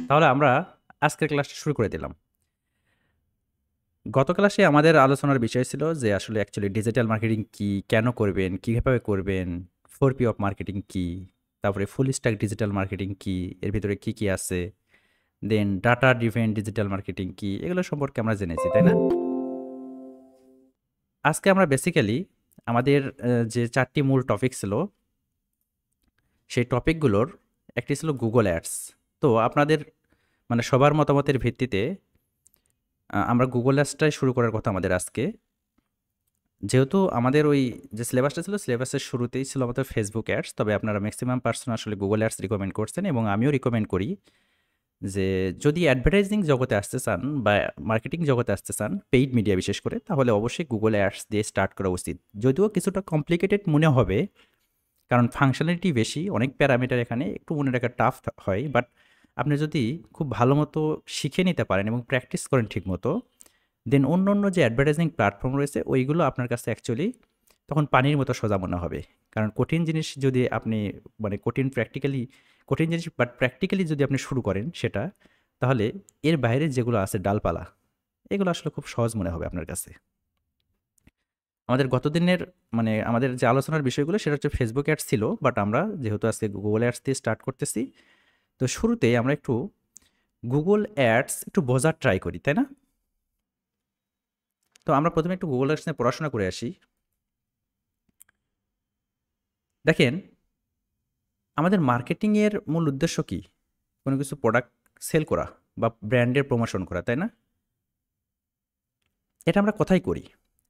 তাহলে আমরা আজকের ক্লাসটা শুরু করে দিলাম। গত ক্লাসে আমাদের আলোচনার বিষয় ছিল যে আসলে অ্যাকচুয়ালি ডিজিটাল মার্কেটিং কি, কেন করবেন, কিভাবে করবেন, 4P অফ মার্কেটিং কি, তারপরে ফুল স্ট্যাক ডিজিটাল মার্কেটিং কি, এর ভিতরে কি কি আছে, then data driven digital marketing কি, এগুলো সম্পর্কে আমরা জেনেছি, তাই না? আজকে আমরা বেসিক্যালি আমাদের যে 4টি মূল টপিক ছিল, সেই টপিকগুলোর একটি ছিল গুগল অ্যাডস। তো আপনাদের মানে সবার মতামতের ভিত্তিতে আমরা গুগল অ্যাডসটাই শুরু করার কথা আমাদের আজকে। যেহেতু আমাদের ওই যে সিলেবাসটা ছিল, সিলেবাসের শুরুতেই ছিল আমাদের ফেসবুক অ্যাডস, তবে আপনারা ম্যাক্সিমাম পার্সন আসলে গুগল অ্যাডস রিকমেন্ড করছেন এবং আমিও রিকমেন্ড করি যে যদি অ্যাডভার্টাইজিং জগতে আসতে চান বা মার্কেটিং জগতে আসতে চান, পেইড মিডিয়া বিশেষ করে, তাহলে অবশ্যই গুগল অ্যাডস দিয়ে স্টার্ট করা উচিত। যদিও কিছুটা কমপ্লিকেটেড মনে হবে, কারণ ফাংশনালিটি বেশি, অনেক প্যারামিটার এখানে একটু মনে রাখা টাফ হয়, বাট আপনি যদি খুব ভালো মতো শিখে নিতে পারেন এবং প্র্যাকটিস করেন ঠিক মতো, দেন অন্য অন্য যে অ্যাডভার্টাইজিং প্ল্যাটফর্ম রয়েছে ওইগুলো আপনার কাছে অ্যাকচুয়ালি তখন পানির মতো সোজা মনে হবে। কারণ কঠিন জিনিস যদি আপনি মানে কঠিন জিনিস বাট প্র্যাকটিক্যালি যদি আপনি শুরু করেন সেটা, তাহলে এর বাইরে যেগুলো আছে ডালপালা, এগুলো আসলে খুব সহজ মনে হবে আপনার কাছে। আমাদের গতদিনের মানে আমাদের যে আলোচনার বিষয়গুলো সেটা হচ্ছে ফেসবুক অ্যাডস ছিল, বাট আমরা যেহেতু আজকে গুগল অ্যাডস দিয়ে স্টার্ট করতেছি, তো শুরুতেই আমরা একটু গুগল অ্যাডস একটু বোঝার ট্রাই করি, তাই না? তো আমরা প্রথমে একটু গুগল অ্যাডস নিয়ে পড়াশোনা করে আসি। দেখেন, আমাদের মার্কেটিংয়ের মূল উদ্দেশ্য কি? কোনো কিছু প্রোডাক্ট সেল করা বা ব্র্যান্ডের প্রমোশন করা, তাই না? এটা আমরা কোথায় করি?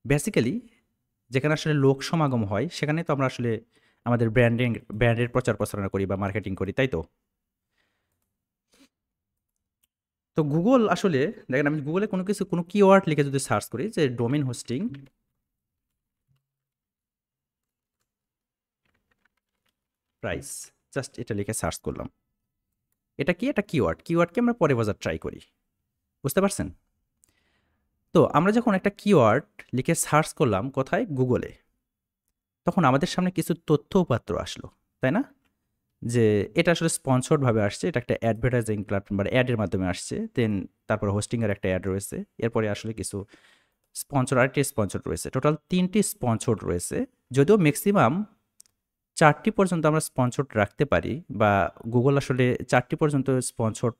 বেসিক্যালি যেখানে আসলে লোক সমাগম হয় সেখানে তো আমরা আসলে আমাদের ব্র্যান্ডের প্রচার প্রচারণা করি বা মার্কেটিং করি, তাই তো? তো গুগল আসলে দেখেন, আমি গুগলে কোনো কিওয়ার্ড লিখে যদি সার্চ করি যে ডোমেইন হোস্টিং প্রাইস, জাস্ট এটা লিখে সার্চ করলাম। এটা কি? এটা কিওয়ার্ডকে আমরা পরে বোঝার ট্রাই করি। বুঝতে পারছেন? তো আমরা যখন একটা কিওয়ার্ড লিখে সার্চ করলাম কোথায়? গুগলে, তখন আমাদের সামনে কিছু তথ্য উপাত্ত আসলো, তাই না? যে এটা আসলে স্পন্সর্ড ভাবে আসছে, এটা একটা অ্যাডভার্টাইজিং প্ল্যাটফর্ম বা অ্যাডের মাধ্যমে আসছে, দেন তারপর হোস্টিংয়ের একটা অ্যাড রয়েছে, এরপরে আসলে কিছু আরেকটি স্পন্সর রয়েছে, টোটাল 3টি স্পন্সর রয়েছে। যদিও ম্যাক্সিমাম 4টি পর্যন্ত আমরা স্পন্সর রাখতে পারি, বা গুগল আসলে 4টি পর্যন্ত স্পন্সর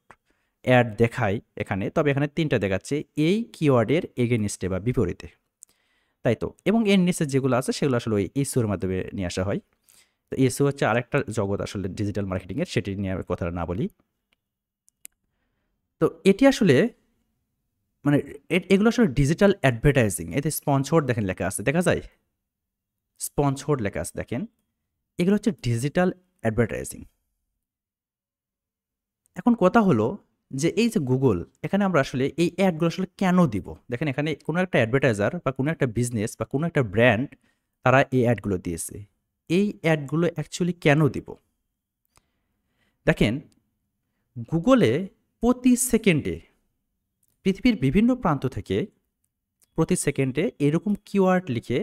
অ্যাড দেখায় এখানে, তবে এখানে 3টা দেখাচ্ছে এই কিওয়ার্ডের এগেনিস্টে বা বিপরীতে, তাই তো? এবং এর নিচে যেগুলো আছে সেগুলো আসলে ওই এসইওর মাধ্যমে নিয়ে আসা হয়। তো এসইও হচ্ছে আরেকটা জগৎ আসলে ডিজিটাল মার্কেটিংয়ের, সেটি নিয়ে আমি কথাটা না বলি। তো এটি আসলে মানে এগুলো আসলে ডিজিটাল অ্যাডভার্টাইজিং। এতে স্পন্সর্ড দেখেন লেখা আছে, দেখা যায়? স্পন্সর্ড লেখা আছে দেখেন, এগুলো হচ্ছে ডিজিটাল অ্যাডভার্টাইজিং। এখন কথা হলো যে এই যে গুগল, এখানে আমরা আসলে এই অ্যাডগুলো আসলে কেন দিব? দেখেন, এখানে কোনো একটা অ্যাডভার্টাইজার বা কোনো একটা বিজনেস বা কোনো একটা ব্র্যান্ড, তারা এই অ্যাডগুলো দিয়েছে। এই অ্যাডগুলো অ্যাকচুয়ালি কেন দিব? দেখেন, গুগলে প্রতি সেকেন্ডে পৃথিবীর বিভিন্ন প্রান্ত থেকে প্রতি সেকেন্ডে এরকম কিওয়ার্ড লিখে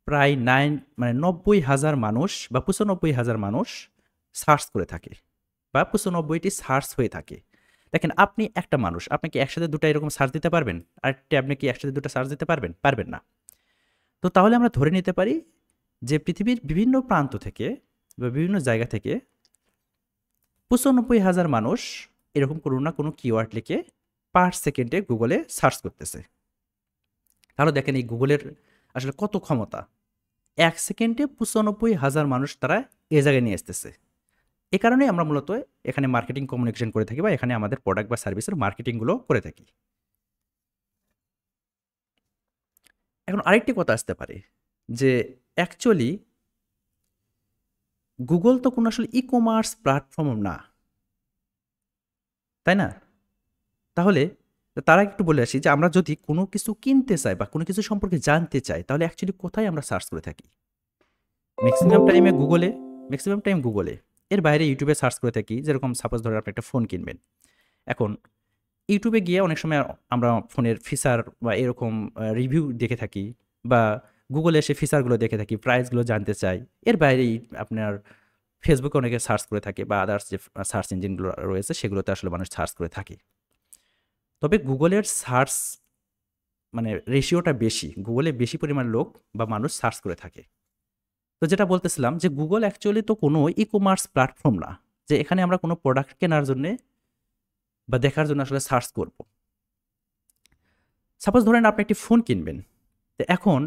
প্রায় ৯০,০০০ মানুষ বা ৯৫,০০০ মানুষ সার্চ করে থাকে, বা ৯৫টি সার্চ হয়ে থাকে। দেখেন, আপনি একটা মানুষ, আপনি কি একসাথে ২টা এরকম সার্চ দিতে পারবেন? আরেকটা আপনি কি একসাথে ২টা সার্চ দিতে পারবেন? পারবেন না। তো তাহলে আমরা ধরে নিতে পারি যে পৃথিবীর বিভিন্ন প্রান্ত থেকে বা বিভিন্ন জায়গা থেকে ৯৫,০০০ মানুষ এরকম কোনো না কোনো কিওয়ার্ড লিখে পার সেকেন্ডে গুগলে সার্চ করতেছে। তাহলে দেখেন এই গুগলের আসলে কত ক্ষমতা। ১ সেকেন্ডে ৯৫,০০০ মানুষ তারা এ জায়গায় নিয়ে আসতেছে। এ কারণেই আমরা মূলত এখানে মার্কেটিং কমিউনিকেশন করে থাকি, বা এখানে আমাদের প্রোডাক্ট বা সার্ভিসের মার্কেটিংগুলো করে থাকি। এখন আরেকটি কথা আসতে পারে যে অ্যাকচুয়ালি গুগল তো কোনো আসলে ই-কমার্স প্ল্যাটফর্ম না, তাই না? তাহলে তার আগে একটু বলে আসি যে আমরা যদি কোনো কিছু কিনতে চাই বা কোনো কিছু সম্পর্কে জানতে চাই, তাহলে অ্যাকচুয়ালি কোথায় আমরা সার্চ করে থাকি? ম্যাক্সিমাম টাইমে গুগলে, ম্যাক্সিমাম টাইম গুগলে। এর বাইরে ইউটিউবে সার্চ করে থাকি, যেরকম সাপোজ ধরেন আপনি একটা ফোন কিনবেন। এখন ইউটিউবে গিয়ে অনেক সময় আমরা ফোনের ফিচার বা এরকম রিভিউ দেখে থাকি, বা গুগলে এসে ফিচারগুলো দেখে থাকি, প্রাইসগুলো জানতে চাই। এর বাইরেই আপনার ফেসবুকে অনেকে সার্চ করে থাকে বা আদার্স যে সার্চ ইঞ্জিনগুলো রয়েছে সেগুলোতে আসলে মানুষ সার্চ করে থাকে। তবে গুগলের সার্চ মানে রেশিওটা বেশি, গুগলে বেশি পরিমাণ লোক বা মানুষ সার্চ করে থাকে। তো যেটা বলতেছিলাম যে গুগল অ্যাকচুয়ালি তো কোনো ই কমার্স প্ল্যাটফর্ম না যে এখানে আমরা কোনো প্রোডাক্ট কেনার জন্য বা দেখার জন্য আসলে সার্চ করব। সাপোজ ধরেন আপনি একটি ফোন কিনবেন, তো এখন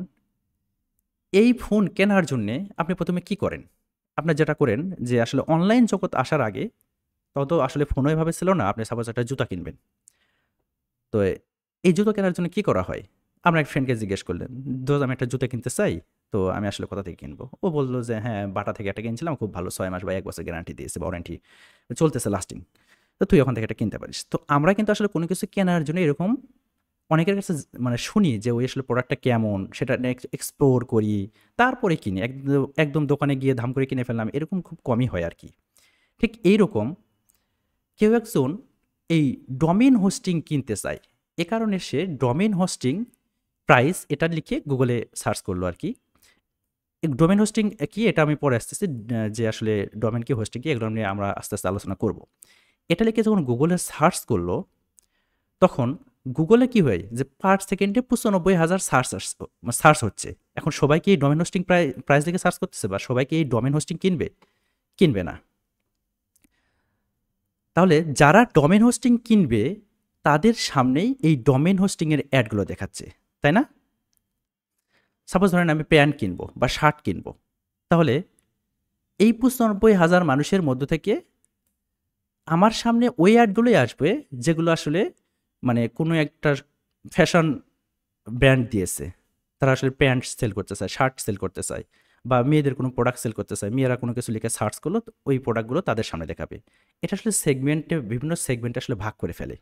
এই ফোন কেনার জন্য আপনি প্রথমে কি করেন? আপনার যেটা করেন যে আসলে অনলাইন জগৎ আসার আগে তত আসলে ফোনও এভাবে ছিল না। আপনি সাপোজ একটা জুতা কিনবেন, তো এই জুতো কেনার জন্য কি করা হয়? আমরা এক ফ্রেন্ডকে জিজ্ঞেস করলেন, দোস্ত আমি একটা জুতো কিনতে চাই, তো আমি আসলে কোথা থেকে কিনবো? ও বললো যে হ্যাঁ বাটা থেকে একটা কিনছিলাম, খুব ভালো 6 মাস বা 1 বছর গ্যারান্টি দিয়েছে বা ওয়ারেন্টি চলতেছে লাস্টিং, তো তুই ওখান থেকে এটা কিনতে পারিস। তো আমরা কিন্তু আসলে কোনো কিছু কেনার জন্য এরকম অনেকের কাছে মানে শুনি যে ওই আসলে প্রোডাক্টটা কেমন সেটা এক্সপ্লোর করি, তারপরে কিনি। একদম একদম দোকানে গিয়ে ধাম করে কিনে ফেললাম, এরকম খুব কমই হয় আর কি। ঠিক এইরকম কেউ একজন এই ডোমেইন হোস্টিং কিনতে চায়, এ কারণে সে ডোমেইন হোস্টিং প্রাইস এটা লিখে গুগলে সার্চ করলো আর কি। ডোমেইন হোস্টিং কি এটা আমি পরে আসতেছি, যে আসলে ডোমেইন কি হোস্টিং কি এগুলো নিয়ে আমরা আস্তে আস্তে আলোচনা করব। এটা লিখে যখন গুগলে সার্চ করলো তখন গুগলে কি হয় যে পার সেকেন্ডে 95,000 সার্চ হচ্ছে। এখন সবাই কি এই ডোমেইন হোস্টিং প্রাইস দেখে সার্চ করতেছে বা সবাই কি এই ডোমেইন হোস্টিং কিনবে? কিনবে না। তাহলে যারা ডোমেইন হোস্টিং কিনবে তাদের সামনেই এই ডোমেইন হোস্টিংয়ের অ্যাডগুলো দেখাচ্ছে, তাই না? সাপোজ ধরেন আমি প্যান্ট কিনবো বা শার্ট কিনবো, তাহলে এই 95,000 মানুষের মধ্য থেকে আমার সামনে ওই অ্যাডগুলোই আসবে যেগুলো আসলে মানে কোনো একটা ফ্যাশন ব্র্যান্ড দিয়েছে। তারা আসলে প্যান্ট সেল করতে চায়, শার্ট সেল করতে চায় বা মেয়েদের কোনো প্রোডাক্ট সেল করতে চায়। মেয়েরা কোনো কিছু লিখে সার্চ করলো, তো ওই প্রোডাক্টগুলো তাদের সামনে দেখাবে। এটা আসলে সেগমেন্টে বিভিন্ন সেগমেন্টে আসলে ভাগ করে ফেলে।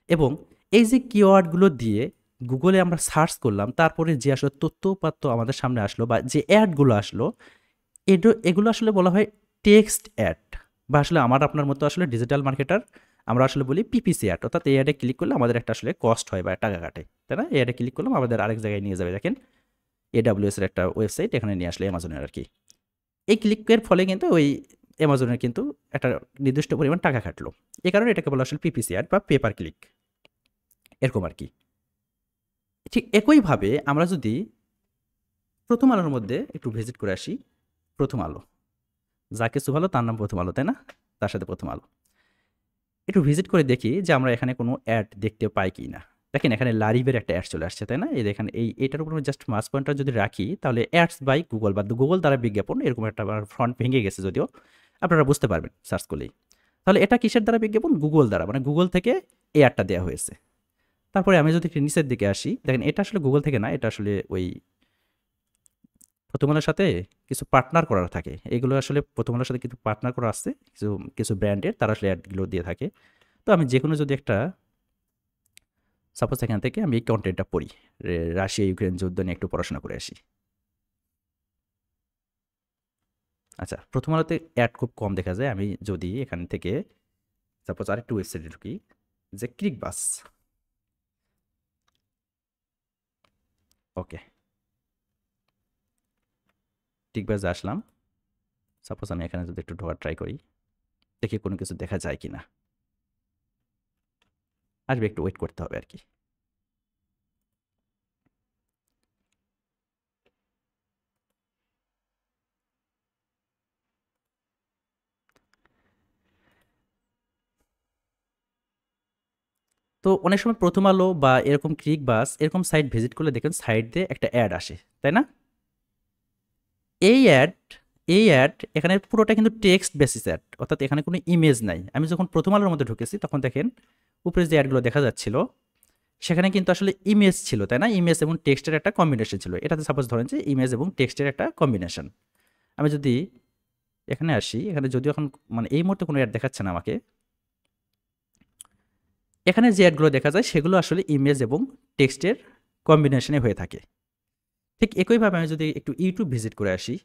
এবং এই যে কিওয়ার্ডগুলো দিয়ে গুগলে আমরা সার্চ করলাম, তারপরে যে আসলে তথ্য-উপাত্ত আমাদের সামনে আসলো বা যে অ্যাডগুলো আসলো, এগুলো আসলে বলা হয় টেক্সট অ্যাড বা আসলে আমার আপনার মতো আসলে ডিজিটাল মার্কেটার আমরা আসলে বলি পিপিসি অ্যাড। অর্থাৎ এই অ্যাডে ক্লিক করলে আমাদের একটা আসলে কস্ট হয় বা টাকা কাটে, তাই না? এই অ্যাডে ক্লিক করলাম আমাদের আরেক জায়গায় নিয়ে যাবে। দেখেন AWS এর একটা ওয়েবসাইট, এখানে নিয়ে আসলে অ্যামাজনের আর কি। এই ক্লিকের ফলে কিন্তু ওই অ্যামাজনের কিন্তু একটা নির্দিষ্ট পরিমাণ টাকা কাটলো। এই কারণে এটাকে বলা আসলে পিপিসি অ্যাড বা পেপার ক্লিক, এরকম আর কি। ঠিক একইভাবে আমরা যদি প্রথম আলোর মধ্যে একটু ভিজিট করে আসি, প্রথম আলো, যা কিছু ভালো তার নাম প্রথম আলো, তাই না? তার সাথে প্রথম আলো একটু ভিজিট করে দেখি যে আমরা এখানে কোনো অ্যাড দেখতে পাই কি না। দেখেন এখানে লারিভের একটা অ্যাড চলে আসছে, তাই না? এই দেখেন এইটার উপর জাস্ট মাস পয়েন্টার যদি রাখি তাহলে অ্যাডস বাই গুগল বা গুগল দ্বারা বিজ্ঞাপন, এরকম একটা ফ্রন্ট ভেঙে গেছে যদিও, আপনারা বুঝতে পারবেন সার্চ করলেই। তাহলে এটা কিসের দ্বারা বিজ্ঞাপন? গুগল দ্বারা, মানে গুগল থেকে এই অ্যাডটা দেওয়া হয়েছে। তারপরে আমি যদি একটু নিচের দিকে আসি, দেখেন এটা আসলে গুগল থেকে না, এটা আসলে ওই প্রথম আলোর সাথে কিছু পার্টনার করা থাকে। এগুলো আসলে প্রথম আলোর সাথে কিছু পার্টনার করা আছে, কিছু কিছু ব্র্যান্ডের, তারা আসলে অ্যাডগুলো দিয়ে থাকে। তো আমি যেকোনো যদি একটা সাপোজ এখান থেকে আমি এই কন্টেন্টটা পড়ি, রাশিয়া ইউক্রেন যুদ্ধ নিয়ে একটু পড়াশোনা করে আসি। আচ্ছা, প্রথম আলোতে অ্যাড খুব কম দেখা যায়। আমি যদি এখান থেকে সাপোজ আরেকটু ওয়েবসাইটে ঢুকি, যে ক্লিক বাস, ওকে ক্লিক বাসে আসলাম। সাপোজ আমি এখানে যদি একটু ঢোকার ট্রাই করি, দেখি কোনো কিছু দেখা যায় কি না। আসবে, একটু ওয়েট করতে হবে আর কি। তো অনেক সময় প্রথম আলো বা এরকম ক্লিক বাস এরকম সাইট ভিজিট করলে দেখেন সাইড দিয়ে একটা অ্যাড আসে, তাই না? এই অ্যাড এই অ্যাড এখানে পুরোটা কিন্তু টেক্সট বেসিস অ্যাড, অর্থাৎ এখানে কোনো ইমেজ নাই। আমি যখন প্রথম আলোর মধ্যে ঢুকেছি তখন দেখেন উপরে যে অ্যাডগুলো দেখা যাচ্ছিল সেখানে কিন্তু আসলে ইমেজ ছিল, তাই না? ইমেজ এবং টেক্সটের একটা কম্বিনেশন ছিল। এটাতে সাপোজ ধরেন যে ইমেজ এবং টেক্সটের একটা কম্বিনেশন। আমি যদি এখানে আসি, এখানে যদিও এখন মানে এই মুহূর্তে কোনো অ্যাড দেখাচ্ছে না আমাকে, এখানে যে অ্যাডগুলো দেখা যায় সেগুলো আসলে ইমেজ এবং টেক্সটের কম্বিনেশনে হয়ে থাকে। ঠিক একইভাবে আমি যদি একটু ইউটিউব ভিজিট করে আসি,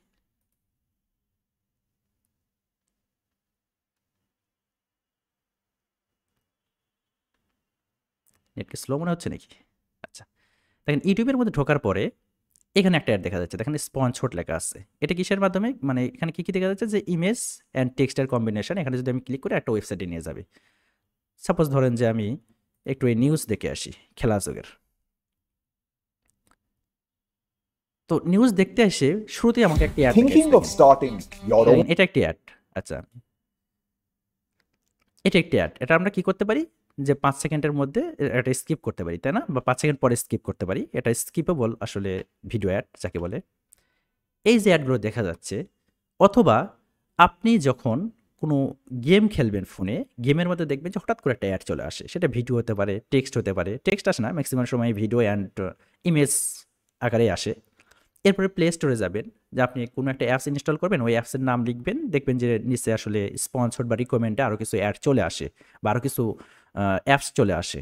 নেটকে স্লো মনে হচ্ছে নাকি? আচ্ছা, দেখেন ইউটিউবের মধ্যে ঢোকার পরে এখানে একটা অ্যাড দেখা যাচ্ছে, দেখেন স্পন্সর্ড লেখা আছে। এটা কিসের মাধ্যমে, মানে এখানে কি দেখা যাচ্ছে যে ইমেজ অ্যান্ড টেক্সটের কম্বিনেশন। এখানে যদি আমি ক্লিক করে একটা ওয়েবসাইটে নিয়ে যাবে। সাপোজ ধরেন যে আমি একটু এই নিউজ দেখে আসি, খেলা যুগের। তো নিউজ দেখতে এসে শুরুতেই আমাকে একটি add Thinking of starting your own. এটা একটি অ্যাড। আচ্ছা, এটা একটি অ্যাড। এটা আমরা কি করতে পারি যে 5 সেকেন্ডের মধ্যে এটা স্কিপ করতে পারি, তাই না? বা 5 সেকেন্ড পরে স্কিপ করতে পারি। এটা স্কিপেবল আসলে ভিডিও অ্যাড যাকে বলে। এই যে অ্যাডগুলো দেখা যাচ্ছে, অথবা আপনি যখন কোনো গেম খেলবেন ফোনে, গেমের মধ্যে দেখবেন যে হঠাৎ করে একটা অ্যাড চলে আসে। সেটা ভিডিও হতে পারে, টেক্সট হতে পারে। টেক্সট আসে না, ম্যাক্সিমাম সময় ভিডিও অ্যান্ড ইমেজ আকারে আসে। এরপরে প্লে স্টোরে যাবেন, যে আপনি কোনো একটা অ্যাপস ইনস্টল করবেন, ওই অ্যাপসের নাম লিখবেন, দেখবেন যে নিচে আসলে স্পন্সর্ড বা রিকমেন্ডে আরও কিছু অ্যাড চলে আসে বা আরও কিছু অ্যাপস চলে আসে।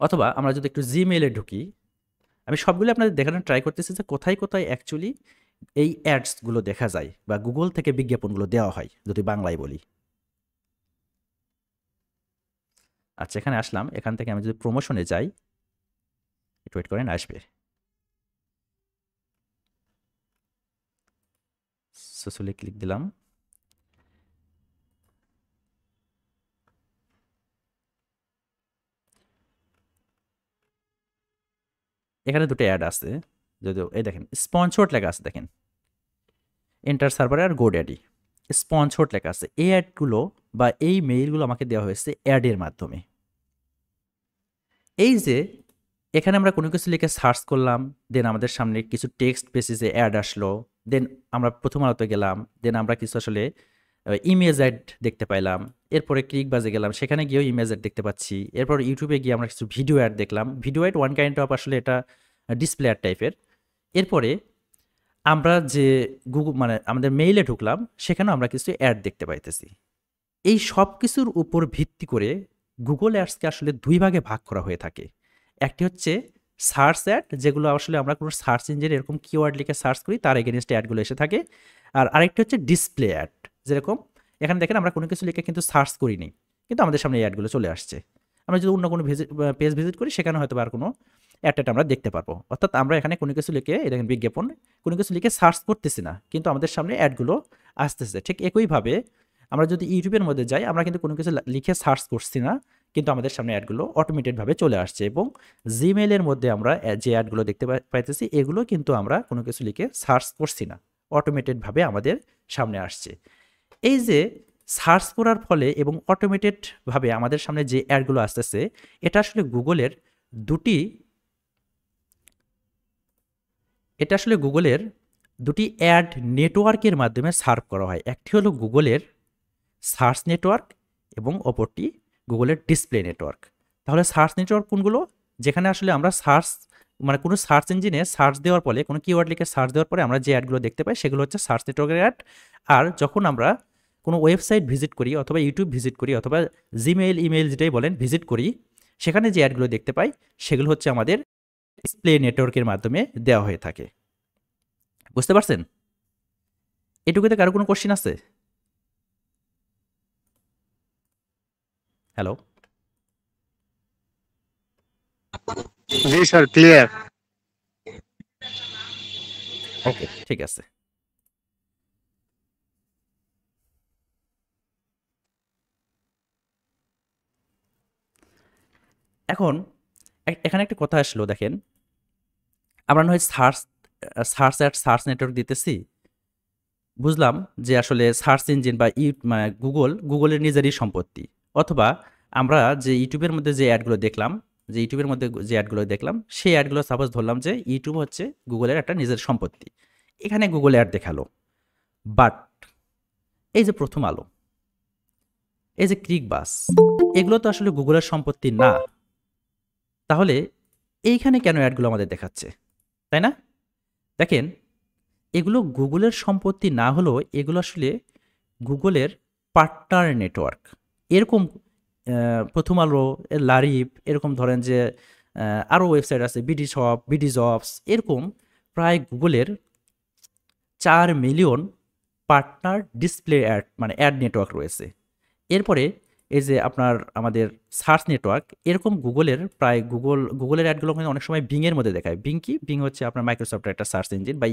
অথবা আমরা যদি একটু জিমেইলে ঢুকি, আমি সবগুলো আপনাদের দেখানোর ট্রাই করতেছি যে কোথায় কোথায় অ্যাকচুয়ালি এই অ্যাডসগুলো দেখা যায় বা গুগল থেকে বিজ্ঞাপনগুলো দেওয়া হয়, যদি বাংলায় বলি। আচ্ছা, এখানে আসলাম। এখান থেকে আমি যদি প্রমোশনে যাই, একটু ওয়েট করেন, আসবে। সোশ্যালে ক্লিক দিলাম। এখানে দুটো অ্যাড আছে, যদিও এই দেখেন স্পন্সর্ড লেখা আছে, দেখেন এন্টার সার্ভারে আর গো ড্যাডি স্পন্সর্ড লেখা আছে। এই অ্যাডগুলো বা এই মেইলগুলো আমাকে দেওয়া হয়েছে অ্যাডের মাধ্যমে। এই যে এখানে আমরা কোনো কিছু লিখে সার্চ করলাম, দেন আমাদের সামনে কিছু টেক্সট বেসিসে অ্যাড আসলো, দেন আমরা প্রথম আলোতে গেলাম, দেন আমরা কিছু আসলে ইমেজ অ্যাড দেখতে পাইলাম, এরপরে ক্লিক বাজে গেলাম, সেখানে গিয়েও ইমেজ অ্যাড দেখতে পাচ্ছি, এরপর ইউটিউবে গিয়ে আমরা কিছু ভিডিও অ্যাড দেখলাম। Video ad one kind of আসলে এটা ডিসপ্লে অ্যাড টাইপের। এরপরে আমরা যে গুগল মানে আমাদের মেইলে ঢুকলাম, সেখানেও আমরা কিছু অ্যাড দেখতে পাইতেছি। এই সব কিছুর উপর ভিত্তি করে গুগল অ্যাডসকে আসলে দুই ভাগে ভাগ করা হয়ে থাকে। একটি হচ্ছে সার্চ অ্যাড, যেগুলো আসলে আমরা কোনো সার্চ ইঞ্জিনে এরকম কিওয়ার্ড লিখে সার্চ করি, তার এগেনস্টে অ্যাডগুলো এসে থাকে। আর আরেকটি হচ্ছে ডিসপ্লে অ্যাড, যেরকম এখানে দেখেন আমরা কোনো কিছু লিখে কিন্তু সার্চ করিনি, কিন্তু আমাদের সামনে এই অ্যাডগুলো চলে আসছে। আমরা যদি অন্য কোনো পেজ ভিজিট করি, সেখানে হয়তো আর কোনো অ্যাড আমরা দেখতে পারবো। অর্থাৎ আমরা এখানে কোনো কিছু লিখে, দেখেন বিজ্ঞাপন, কোনো কিছু লিখে সার্চ করতেছি না, কিন্তু আমাদের সামনে অ্যাডগুলো আসতেছে। ঠিক একইভাবে আমরা যদি ইউটিউবের মধ্যে যাই, আমরা কিন্তু কোনো কিছু লিখে সার্চ করছি না, কিন্তু আমাদের সামনে অ্যাডগুলো অটোমেটেডভাবে চলে আসছে। এবং জিমেইলের মধ্যে আমরা যে অ্যাডগুলো দেখতে পাইতেছি, এগুলো কিন্তু আমরা কোনো কিছু লিখে সার্চ করছি না, অটোমেটেডভাবে আমাদের সামনে আসছে। এই যে সার্চ করার ফলে এবং অটোমেটেডভাবে আমাদের সামনে যে অ্যাডগুলো আসতেছে, এটা আসলে গুগলের দুটি অ্যাড নেটওয়ার্কের মাধ্যমে সার্ভ করা হয়। একটি হলো গুগলের সার্চ নেটওয়ার্ক এবং অপরটি গুগলের ডিসপ্লে নেটওয়ার্ক। তাহলে সার্চ নেটওয়ার্ক কোনগুলো? যেখানে আসলে আমরা সার্চ মানে কোনো সার্চ ইঞ্জিনে সার্চ দেওয়ার পরে, কোনো কিওয়ার্ড লিখে সার্চ দেওয়ার পরে আমরা যে অ্যাডগুলো দেখতে পাই, সেগুলো হচ্ছে সার্চ নেটওয়ার্কের অ্যাড। আর যখন আমরা কোনো ওয়েবসাইট ভিজিট করি, অথবা ইউটিউব ভিজিট করি, অথবা জিমেইল, ইমেইল যেটাই বলেন, ভিজিট করি, সেখানে যে অ্যাডগুলো দেখতে পাই, সেগুলো হচ্ছে আমাদের ডিসপ্লে নেটওয়ার্কের মাধ্যমে দেওয়া হয়ে থাকে। বুঝতে পারছেন? এটুকুতে কারো কোনো কোশ্চেন আছে? হ্যালো, জি স্যার, ক্লিয়ার। ওকে, ঠিক আছে। এখন এখানে একটা কথা আসলো, দেখেন আমরা না হয় সার্চ নেটওয়ার্ক দিতেছি, বুঝলাম যে আসলে সার্চ ইঞ্জিন বা গুগলের নিজেরই সম্পত্তি। অথবা আমরা যে ইউটিউবের মধ্যে যে অ্যাডগুলো দেখলাম, সেই অ্যাডগুলো সাপোজ ধরলাম যে ইউটিউব হচ্ছে গুগলের একটা নিজের সম্পত্তি। এখানে গুগল অ্যাড দেখালো, বাট এই যে প্রথম আলো, এই যে ক্লিকবাস, এগুলো তো আসলে গুগলের সম্পত্তি না। তাহলে এইখানে কেন অ্যাডগুলো আমাদের দেখাচ্ছে, তাই না? দেখেন, এগুলো গুগলের সম্পত্তি না হলেও এগুলো আসলে গুগলের পার্টনার নেটওয়ার্ক। এরকম প্রথম আলো, লারিভ, এরকম ধরেন যে আরও ওয়েবসাইট আছে, বিডি জবস, এরকম প্রায় গুগলের 4 মিলিয়ন পার্টনার ডিসপ্লে অ্যাড মানে অ্যাড নেটওয়ার্ক রয়েছে। এরপরে এই যে আপনার আমাদের সার্চ নেটওয়ার্ক, এরকম গুগলের অ্যাডগুলো কিন্তু অনেক সময় বিংয়ের মধ্যে দেখায়। বিং হচ্ছে আপনার মাইক্রোসফটের একটা সার্চ ইঞ্জিন, বা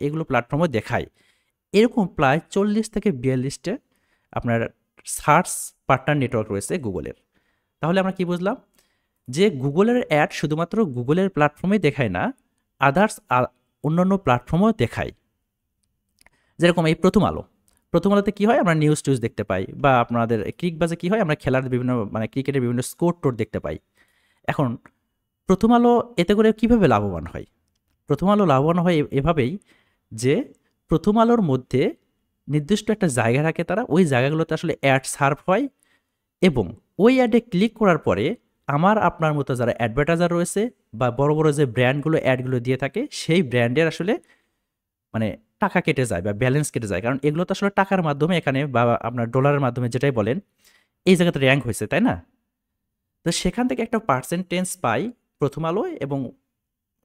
এগুলো প্ল্যাটফর্মও দেখায়। এরকম প্রায় 40 থেকে 42টা আপনার সার্চ পার্টনার নেটওয়ার্ক রয়েছে গুগলের। তাহলে আমরা কি বুঝলাম, যে গুগলের অ্যাড শুধুমাত্র গুগলের প্ল্যাটফর্মে দেখায় না, আদার্স অন্যান্য প্ল্যাটফর্মও দেখায়। যেরকম এই প্রথম আলোতে কি হয়, আমরা নিউজ টিউজ দেখতে পাই, বা আপনাদের ক্রিকবাজে কি হয়, আমরা খেলার বিভিন্ন মানে ক্রিকেটের বিভিন্ন স্কোর টোর দেখতে পাই। এখন প্রথম আলো এতে করে কিভাবে লাভবান হয়? প্রথম আলো লাভবান হয় এভাবেই, যে প্রথম আলোর মধ্যে নির্দিষ্ট একটা জায়গা রাখে তারা, ওই জায়গাগুলোতে আসলে অ্যাড সার্ভ হয়, এবং ওই অ্যাডে ক্লিক করার পরে আমার আপনার মতো যারা অ্যাডভার্টাইজার রয়েছে, বা বড় বড় যে ব্র্যান্ডগুলো অ্যাডগুলো দিয়ে থাকে, সেই ব্র্যান্ডের আসলে মানে টাকা কেটে যায় বা ব্যালেন্স কেটে যায়। কারণ এগুলো তো আসলে টাকার মাধ্যমে এখানে, বা আপনার ডলারের মাধ্যমে যেটাই বলেন, এই জায়গাতে র্যাঙ্ক হয়েছে, তাই না? তো সেখান থেকে একটা পার্সেন্টেজ পাই প্রথম আলো, এবং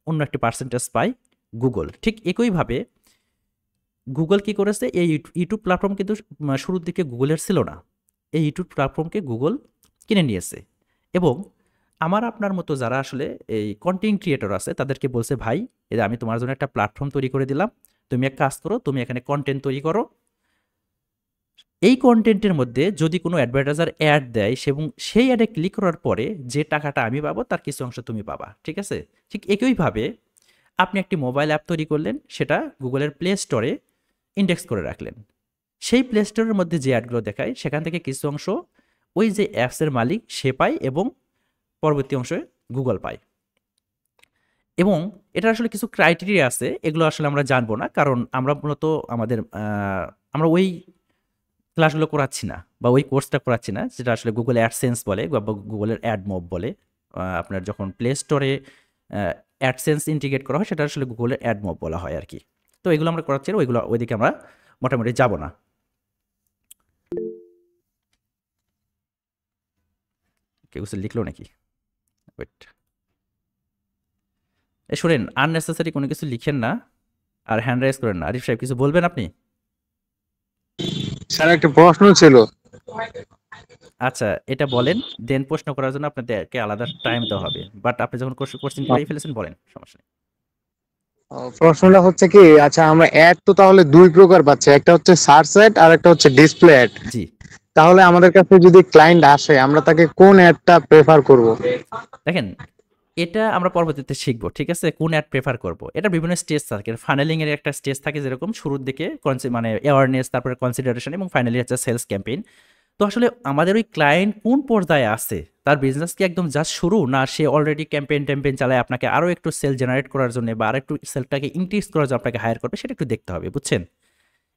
অন্য একটি পার্সেন্টেজ পাই গুগল। ঠিক একইভাবে গুগল কি করেছে, এই ইউটিউব প্ল্যাটফর্ম কিন্তু শুরুর দিকে গুগলের ছিল না। এই ইউটিউব প্ল্যাটফর্মকে গুগল কিনে নিয়েছে, এবং আমার আপনার মতো যারা আসলে এই কন্টেন্ট ক্রিয়েটর আছে তাদেরকে বলছে, ভাই এটা আমি তোমার জন্য একটা প্ল্যাটফর্ম তৈরি করে দিলাম, তুমি এক কাজ করো, তুমি এখানে কন্টেন্ট তৈরি করো। এই কন্টেন্টের মধ্যে যদি কোনো অ্যাডভার্টাইজার অ্যাড দেয়, এবং সেই অ্যাডে ক্লিক করার পরে যে টাকাটা আমি পাবো তার কিছু অংশ তুমি পাবা, ঠিক আছে? ঠিক একইভাবে আপনি একটি মোবাইল অ্যাপ তৈরি করলেন, সেটা গুগলের প্লে স্টোরে ইন্ডেক্স করে রাখলেন। সেই প্লে স্টোরের মধ্যে যে অ্যাডগুলো দেখায়, সেখান থেকে কিছু অংশ ওই যে অ্যাপসের মালিক সে পায়, এবং পরবর্তী অংশে গুগল পায়। এবং এটা আসলে কিছু ক্রাইটেরিয়া আছে, এগুলো আসলে আমরা জানবো না, কারণ আমরা মূলত আমরা ওই ক্লাসগুলো করাচ্ছি না, বা ওই কোর্সটা করাচ্ছি না, যেটা আসলে গুগল অ্যাডসেন্স বলে, বা গুগলের অ্যাড মব বলে। আপনার যখন প্লে স্টোরে অ্যাডসেন্স ইন্টিগ্রেট করা হয়, সেটা আসলে গুগলের অ্যাড মব বলা হয় আর কি। তো এগুলো আমরা করাচ্ছি না, ওইদিকে আমরা মোটামুটি যাব না। কেউ কিছু লিখলো নাকি? ওয়েট, শোনেন, আননেসেসারি কোনো কিছু লিখেন না, আর হ্যান্ড রাইজ করেন না। আরিফ সাহেব, কিছু বলবেন আপনি? স্যার একটা প্রশ্ন ছিল। আচ্ছা, এটা বলেন, দেন প্রশ্ন করার জন্য আপনাদেরকে আলাদা টাইম দেওয়া হবে, বাট আপনি যখন কোশ্চেন করেই ফেলেছেন, বলেন, সমস্যা নেই। প্রশ্নটা হচ্ছে কি, আচ্ছা আমরা অ্যাড তো তাহলে দুই প্রকার পাচ্ছি, একটা হচ্ছে সার্চ অ্যাড আর একটা হচ্ছে ডিসপ্লে অ্যাড। জি, তাহলে আমাদের কাছে যদি ক্লায়েন্ট আসে, আমরা তাকে কোন অ্যাডটা প্রেফার করব? দেখেন, এটা আমরা পরবর্তীতে শিখবো, ঠিক আছে? কোন অ্যাড প্রেফার করব, এটা বিভিন্ন স্টেজ থাকে। ফানেলিং এর একটা স্টেজ থাকে, যেরকম শুরুর দিকে মানে অ্যাওয়ারনেস, তারপরে কনসিডারেশন, এবং ফাইনালি হচ্ছে সেলস ক্যাম্পেইন। তো আসলে আমাদের ওই ক্লায়েন্ট কোন পর্যায়ে আছে, তার বিজনেস কি একদম জাস্ট শুরু, না সে অলরেডি ক্যাম্পেইন চালায় আপনাকে আরও একটু সেল জেনারেট করার জন্য, বা আরও একটু সেলটাকে ইনক্রিজ করার জন্য আপনাকে হায়ার করবে, সেটা একটু দেখতে হবে, বুঝছেন?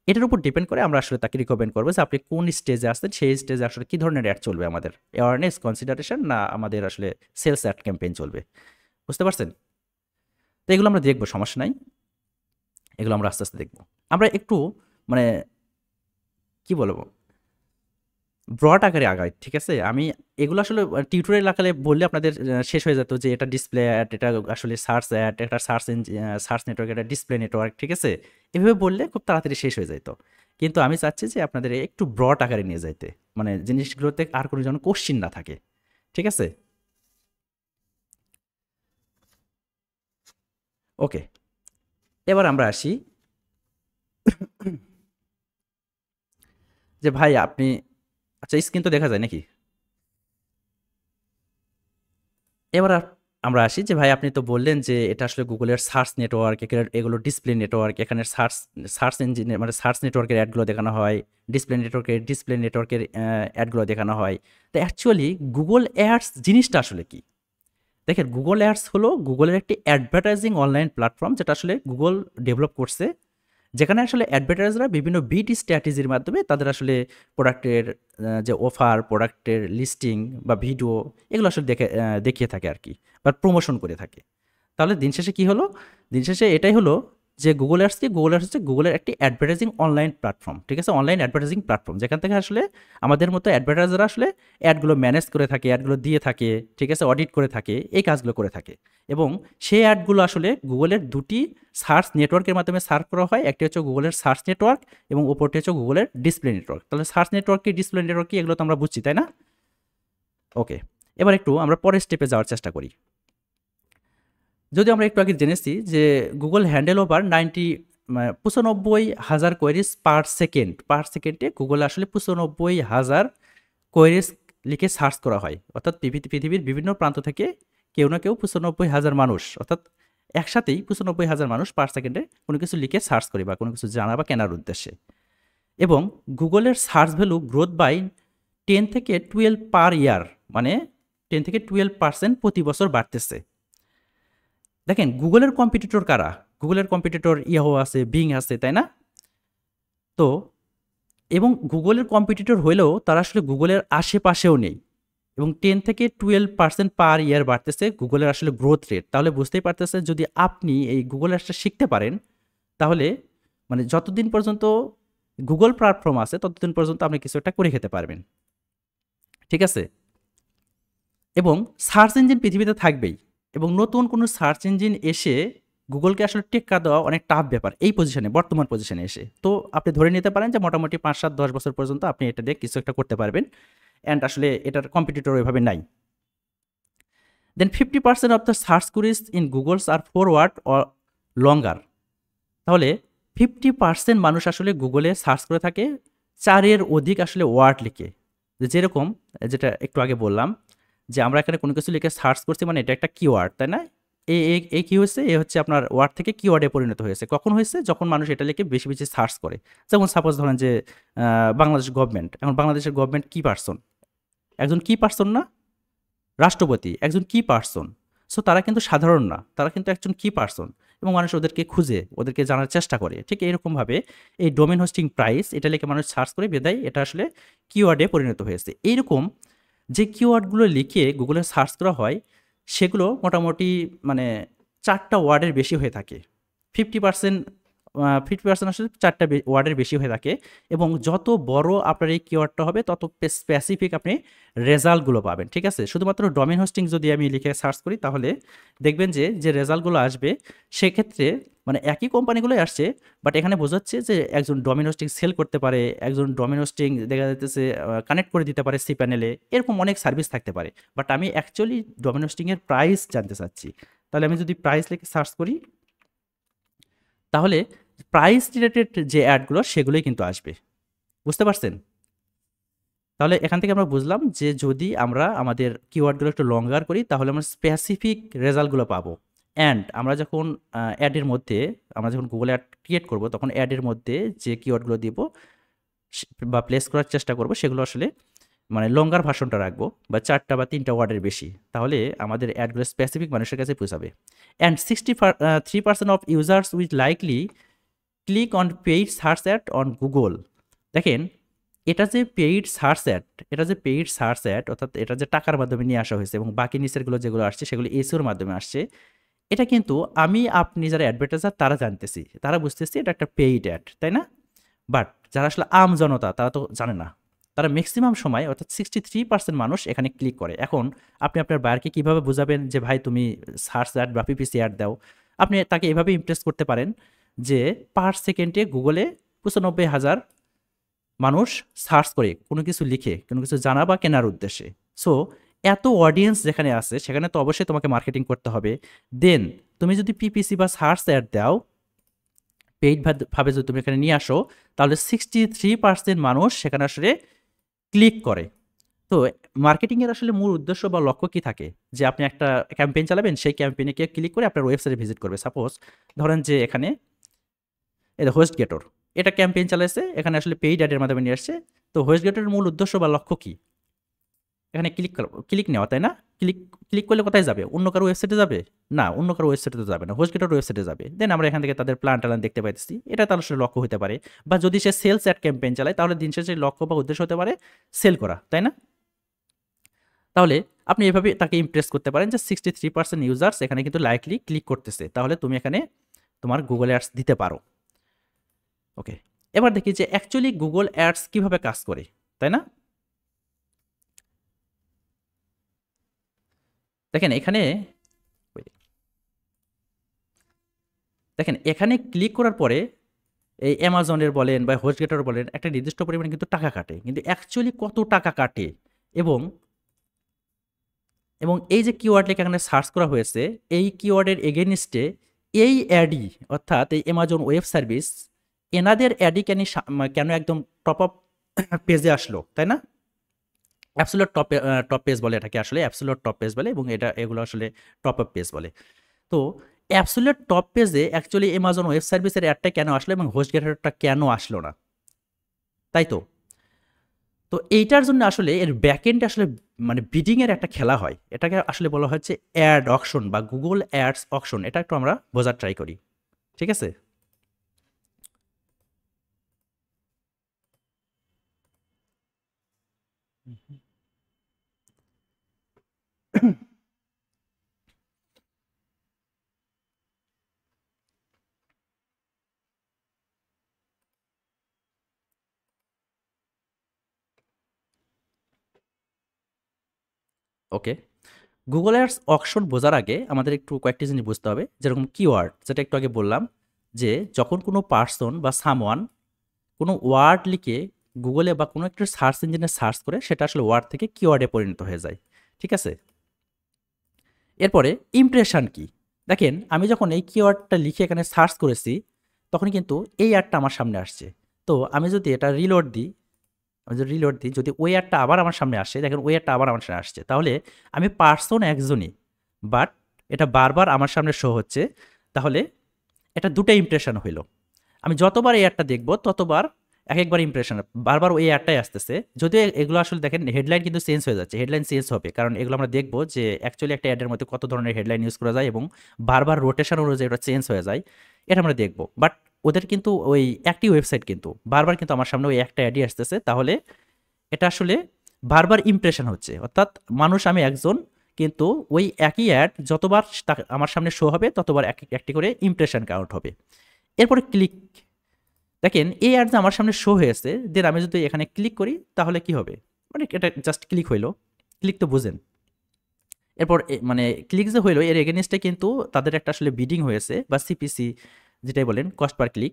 এটার উপর ডিপেন্ড করে আমরা আসলে তাকে রিকমেন্ড করবো যে আপনি কোন স্টেজে আসছেন, সেই স্টেজে আসলে কী ধরনের অ্যাড চলবে, আমাদের অ্যাওয়ারনেস, কনসিডারেশন, না আমাদের আসলে সেলস অ্যাড ক্যাম্পেইন চলবে। বুঝতে পারছেন? তো এগুলো আমরা দেখবো, সমস্যা নাই, এগুলো আমরা আস্তে আস্তে দেখবো। আমরা একটু মানে কি বলবো, ব্রড আকারে আগাই, ঠিক আছে? আমি এগুলো আসলে টিউটোরিয়াল আকারে বললে আপনাদের শেষ হয়ে যেত, যে এটা ডিসপ্লে অ্যাড, এটা আসলে সার্চ অ্যাড, এটা সার্চ নেটওয়ার্ক, এটা ডিসপ্লে নেটওয়ার্ক, ঠিক আছে? এভাবে বললে খুব তাড়াতাড়ি শেষ হয়ে যেত। কিন্তু আমি চাচ্ছি যে আপনাদের একটু ব্রড আকারে নিয়ে যাইতে, মানে জিনিসগুলোতে আর কোনো যেন কোশ্চিন না থাকে, ঠিক আছে? ওকে, এবার আমরা আসি যে ভাই আপনি, আচ্ছা স্ক্রিন তো দেখা যায় নাকি? এবার আমরা আসি যে ভাই আপনি তো বললেন যে এটা আসলে গুগলের সার্চ নেটওয়ার্ক, এগুলো ডিসপ্লে নেটওয়ার্ক, এখানে সার্চ ইঞ্জিনে মানে সার্চ নেটওয়ার্কের অ্যাডগুলো দেখানো হয়, ডিসপ্লে নেটওয়ার্কের অ্যাডগুলো দেখানো হয়। তো অ্যাকচুয়ালি গুগল অ্যাডস জিনিসটা আসলে কি? দেখেন, গুগল অ্যাডস হলো গুগলের একটি অ্যাডভার্টাইজিং অনলাইন প্ল্যাটফর্ম, যেটা আসলে গুগল ডেভেলপ করছে, যেখানে আসলে অ্যাডভার্টাইজাররা বিভিন্ন বিটি স্ট্র্যাটেজির মাধ্যমে তাদের আসলে প্রোডাক্টের যে অফার, প্রোডাক্টের লিস্টিং বা ভিডিও, এগুলো আসলে দেখিয়ে থাকে আর কি, বা প্রমোশন করে থাকে। তাহলে দিন শেষে কী হলো? দিন শেষে এটাই হলো যে গুগল অ্যাডস হচ্ছে গুগলের একটি অ্যাডভার্টাইজিং অনলাইন প্ল্যাটফর্ম, ঠিক আছে? অনলাইন অ্যাডভার্টাইজিং প্ল্যাটফর্ম, যেখান থেকে আসলে আমাদের মতো অ্যাডভার্টাইজাররা আসলে অ্যাডগুলো ম্যানেজ করে থাকে, অ্যাডগুলো দিয়ে থাকে, ঠিক আছে? অডিট করে থাকে, এই কাজগুলো করে থাকে। এবং সেই অ্যাডগুলো আসলে গুগলের দুটি সার্চ নেটওয়ার্কের মাধ্যমে সার্ভ করা হয়। একটি হচ্ছে গুগলের সার্চ নেটওয়ার্ক, এবং অপরটি হচ্ছে গুগলের ডিসপ্লে নেটওয়ার্ক। তাহলে সার্চ নেটওয়ার্ক কি, ডিসপ্লে নেটওয়ার্ক কি, এগুলো তো আমরা বুঝছি, তাই না? ওকে, এবার একটু আমরা পরের স্টেপে যাওয়ার চেষ্টা করি। যদি আমরা একটু আগে জেনেছি যে গুগল হ্যান্ডেল ওভার 95,000 কোয়েরিজ পার সেকেন্ডে গুগলে আসলে 95,000 কোয়েরিজ লিখে সার্চ করা হয়, অর্থাৎ পৃথিবীর বিভিন্ন প্রান্ত থেকে কেউ না কেউ 95,000 মানুষ, অর্থাৎ একসাথেই 95,000 মানুষ পার সেকেন্ডে কোনো কিছু লিখে সার্চ করে বা কোনো কিছু জানা বা কেনার উদ্দেশ্যে। এবং গুগলের সার্চ ভ্যালু গ্রোথ বাই 10 থেকে 12 পার ইয়ার, মানে 10 থেকে 12% প্রতি বছর বাড়তেছে। দেখেন গুগলের কম্পিটিটর কারা? গুগলের কম্পিটিটর ইয়াহো আছে, বিং আছে, তাই না? তো এবং গুগলের কম্পিটিটর হলেও তারা আসলে গুগলের আশেপাশেও নেই, এবং 10 থেকে 12% পার ইয়ার বাড়তেছে গুগলের আসলে গ্রোথ রেট। তাহলে বুঝতেই পারতেছে যদি আপনি এই গুগল অ্যাডসটা শিখতে পারেন, তাহলে মানে যতদিন পর্যন্ত গুগল প্ল্যাটফর্ম আছে ততদিন পর্যন্ত আপনি কিছু একটা করে খেতে পারবেন, ঠিক আছে? এবং সার্চ ইঞ্জিন পৃথিবীতে থাকবেই, এবং নতুন কোনো সার্চ ইঞ্জিন এসে গুগলকে আসলে টেক্কা দেওয়া অনেক টাফ ব্যাপার এই পজিশনে, বর্তমান পজিশনে এসে। তো আপনি ধরে নিতে পারেন যে মোটামুটি 5-7-10 বছর পর্যন্ত আপনি এটা দিয়ে কিছু একটা করতে পারবেন, অ্যান্ড আসলে এটার কম্পিটিটর ওইভাবে নাই। Then 50% of the search queries in Google's are four word or longer. তাহলে 50% মানুষ আসলে গুগলে সার্চ করে থাকে 4-এর অধিক আসলে ওয়ার্ড লিখে। যেরকম যেটা একটু আগে বললাম যে আমরা এখানে কোনো কিছু লিখে সার্চ করছি, মানে এটা একটা কিওয়ার্ড, তাই না? এই কি হয়েছে, এ হচ্ছে আপনার ওয়ার্ড থেকে কিওয়ার্ডে পরিণত হয়েছে। কখন হয়েছে? যখন মানুষ এটা লিখে বেশি বেশি সার্চ করে। যেমন সাপোজ ধরেন যে বাংলাদেশ গভর্নমেন্ট, এখন বাংলাদেশের গভর্নমেন্ট কি পার্সন? একজন কি পার্সন না? রাষ্ট্রপতি একজন কি পার্সন। সো তারা কিন্তু সাধারণ না, তারা কিন্তু একজন কি পার্সন, এবং মানুষ ওদেরকে খুঁজে, ওদেরকে জানার চেষ্টা করে। ঠিক এরকমভাবে এই ডোমেন হোস্টিং প্রাইস এটা লিখে মানুষ সার্চ করে, বেদায় এটা আসলে কিওয়ার্ডে পরিণত হয়েছে। এইরকম যে কিওয়ার্ডগুলো লিখে গুগলে সার্চ করা হয় সেগুলো মোটামুটি মানে 4টা ওয়ার্ডের বেশি হয়ে থাকে। 50% 50% আসলে 4টা ওয়ার্ডের বেশি হয়ে থাকে, এবং যত বড় আপনার এই কিওয়ার্ডটা হবে তত স্পেসিফিক আপনি রেজাল্টগুলো পাবেন, ঠিক আছে? শুধুমাত্র ডোমেন হোস্টিং যদি আমি লিখে সার্চ করি তাহলে দেখবেন যে রেজাল্টগুলো আসবে সেক্ষেত্রে মানে একই কোম্পানিগুলোই আসছে, বাট এখানে বোঝাচ্ছে যে একজন ডোমেন হোস্টিং সেল করতে পারে, একজন ডোমেন হোস্টিং দেখা যাচ্ছে কানেক্ট করে দিতে পারে সি প্যানেলে, এরকম অনেক সার্ভিস থাকতে পারে। বাট আমি অ্যাকচুয়ালি ডোমেন হোস্টিংয়ের প্রাইস জানতে চাচ্ছি। তাহলে আমি যদি প্রাইস লিখে সার্চ করি তাহলে প্রাইস রিলেটেড যে অ্যাডগুলো সেগুলোই কিন্তু আসবে, বুঝতে পারছেন? তাহলে এখান থেকে আমরা বুঝলাম যে যদি আমরা আমাদের কিওয়ার্ডগুলো একটু লঙ্গার করি তাহলে আমরা স্পেসিফিক রেজাল্টগুলো পাবো। অ্যান্ড আমরা যখন অ্যাডের মধ্যে আমরা যখন গুগল অ্যাড ক্রিয়েট করব তখন অ্যাডের মধ্যে যে কিওয়ার্ডগুলো দিব বা প্লেস করার চেষ্টা করব সেগুলো আসলে মানে লঙ্গার ভার্সনটা রাখবো, বা 4টা বা 3টা ওয়ার্ডের বেশি, তাহলে আমাদের অ্যাডগুলো স্পেসিফিক মানুষের কাছে পৌঁছাবে। And 63% of users with likely click on paid search add on Google. দেখেন এটা যে পেইড সার্চ অ্যাড অর্থাৎ এটা যে টাকার মাধ্যমে নিয়ে আসা হয়েছে, এবং বাকি নিচেরগুলো যেগুলো আসছে সেগুলো এসিওর মাধ্যমে আসছে, এটা কিন্তু আপনি যারা অ্যাডভার্টাইজার তারা জানতেছি, তারা বুঝতেছি এটা একটা পেইড অ্যাড, তাই না? বাট যারা আসলে আম জনতা তারা তো জানে না, তারা ম্যাক্সিমাম সময় অর্থাৎ 63% মানুষ এখানে ক্লিক করে। এখন আপনি আপনার বায়ারকে কীভাবে বোঝাবেন যে ভাই তুমি সার্চ অ্যাড বা পিপিসি অ্যাড দাও? আপনি তাকে এভাবে ইমপ্রেস করতে পারেন যে পার সেকেন্ডে গুগলে 95,000 মানুষ সার্চ করে কোনো কিছু লিখে কোনো কিছু জানা বা কেনার উদ্দেশ্যে। সো এত অডিয়েন্স যেখানে আছে সেখানে তো অবশ্যই তোমাকে মার্কেটিং করতে হবে। দেন তুমি যদি পিপিসি বা সার্চ অ্যাড দাও, পেইড ভাবে যদি তুমি এখানে নিয়ে আসো, তাহলে 63% মানুষ সেখানে আসলে ক্লিক করে। তো মার্কেটিংয়ের আসলে মূল উদ্দেশ্য বা লক্ষ্য কী থাকে? যে আপনি একটা ক্যাম্পেইন চালাবেন, সেই ক্যাম্পেইনে কে ক্লিক করে আপনার ওয়েবসাইটে ভিজিট করবে। সাপোজ ধরেন যে এখানে এটা হোস্টগেটর, এটা ক্যাম্পেইন চালাইছে, এখানে আসলে পেইড অ্যাডের মাধ্যমে নিয়ে আসছে। তো হোস্টগেটরের মূল উদ্দেশ্য বা লক্ষ্য কী? এখানে ক্লিক নেওয়া, তাই না? ক্লিক করলে কোথায় যাবে? অন্য কারো ওয়েবসাইটে যাবে? না, অন্য কারো ওয়েবসাইটে তো যাবে না, হোস্টগেটর ওয়েবসাইটে যাবে। দেন আমরা এখান থেকে তাদের প্ল্যান দেখতে পাইতেছি, এটা তার আসলে লক্ষ্য হতে পারে। বা যদি সে সেলস অ্যাড ক্যাম্পেইন চালায় তাহলে দিন শেষে লক্ষ্য বা উদ্দেশ্য হতে পারে সেল করা, তাই না? তাহলে আপনি এভাবে তাকে ইমপ্রেস করতে পারেন যে 63% ইউজার্স এখানে কিন্তু লাইকলি ক্লিক করতেছে, তাহলে তুমি এখানে তোমার গুগল অ্যাডস দিতে পারো। ওকে, এবার দেখি যে অ্যাকচুয়ালি গুগল অ্যাডস কিভাবে কাজ করে, তাই না? দেখেন এখানে ক্লিক করার পরে এই অ্যামাজনের বলেন বা হোস্টগেটর বলেন একটা নির্দিষ্ট পরিমাণে কিন্তু টাকা কাটে, কিন্তু অ্যাকচুয়ালি কত টাকা কাটে এবং এবং এই যে কিওয়ার্ড লিখে এখানে সার্চ করা হয়েছে, এই কিওয়ার্ডের এগেনস্টে এই অ্যাডই, অর্থাৎ এই অ্যামাজন ওয়েব সার্ভিস, এনাদের অ্যাডই কেন একদম টপ আপ পেজে আসলো, তাই না? অ্যাবসোলিউট টপ পেজ বলে এটাকে, আসলে অ্যাবসোলিউট টপ পেজ বলে, এবং এগুলো আসলে টপ আপ পেজ বলে। তো অ্যাবসোলিউট টপ পেজে অ্যাকচুয়ালি অ্যামাজন ওয়েব সার্ভিসের অ্যাডটা কেন আসলো এবং হোস্টগেটারটা কেন আসলো না, তাই তো? তো এইটার জন্য আসলে এর ব্যাকএন্ডে আসলে মানে বিডিং এর একটা খেলা হয়, এটাকে আসলে বলা হচ্ছে অ্যাড অকশন বা গুগল অ্যাডস অকশন। এটা একটু আমরা বোঝার ট্রাই করি, ঠিক আছে? ওকে, গুগল অ্যাডস অকশন বোঝার আগে আমাদের একটু কয়েকটি জিনিস বুঝতে হবে, যেরকম কিওয়ার্ড, যেটা একটু আগে বললাম, যে যখন কোনো পার্সন বা সামওয়ান কোনো ওয়ার্ড লিখে গুগলে বা কোনো একটা সার্চ ইঞ্জিনে সার্চ করে, সেটা আসলে ওয়ার্ড থেকে কিওয়ার্ডে পরিণত হয়ে যায়, ঠিক আছে? এরপরে ইমপ্রেশন কি? দেখেন, আমি যখন এই কিওয়ার্ডটা লিখে এখানে সার্চ করেছি, তখন কিন্তু এই অ্যাডটা আমার সামনে আসছে। তো আমি যদি এটা রিলোড দিই, আমি যদি রিলোড দিই, যদি ওই অ্যাডটা আবার আমার সামনে আসে, দেখেন ওই অ্যাডটা আবার আমার সামনে আসছে, তাহলে আমি পার্সন একজনই, বাট এটা বারবার আমার সামনে শো হচ্ছে। তাহলে এটা দুটো ইমপ্রেশন হইল। আমি যতবার এই অ্যাডটা দেখবো ততবার এক একবার ইমপ্রেশন, বারবার ওই অ্যাডটাই আসতেছে। যদিও এগুলো আসলে দেখেন হেডলাইন কিন্তু চেঞ্জ হয়ে যাচ্ছে, হেডলাইন চেঞ্জ হবে, কারণ এগুলো আমরা দেখবো যে অ্যাকচুয়ালি একটা অ্যাডের মধ্যে কত ধরনের হেডলাইন ইউজ করা যায় এবং বারবার রোটেশন অনুযায়ী এটা চেঞ্জ হয়ে যায়, এটা আমরা দেখবো। বাট ওদের কিন্তু ওই একটি ওয়েবসাইট কিন্তু বারবার কিন্তু আমার সামনে ওই একটা অ্যাডই আসতেছে, তাহলে এটা আসলে বারবার ইমপ্রেশন হচ্ছে, অর্থাৎ মানুষ আমি একজন, কিন্তু ওই একই অ্যাড যতবার আমার সামনে শো হবে ততবার একটি করে ইমপ্রেশন কাউন্ট হবে। এরপরে ক্লিক, দেখেন এই অ্যাড যে আমার সামনে শো হয়েছে, দেন আমি যদি এখানে ক্লিক করি তাহলে কি হবে? মানে এটা জাস্ট ক্লিক হইলো, ক্লিক তো বুঝেন। এরপর মানে ক্লিক যে হইলো, এর এগেনস্টে কিন্তু তাদের একটা আসলে বিডিং হয়েছে বা সিপিসি যেটাই বলেন, কস্ট পার ক্লিক,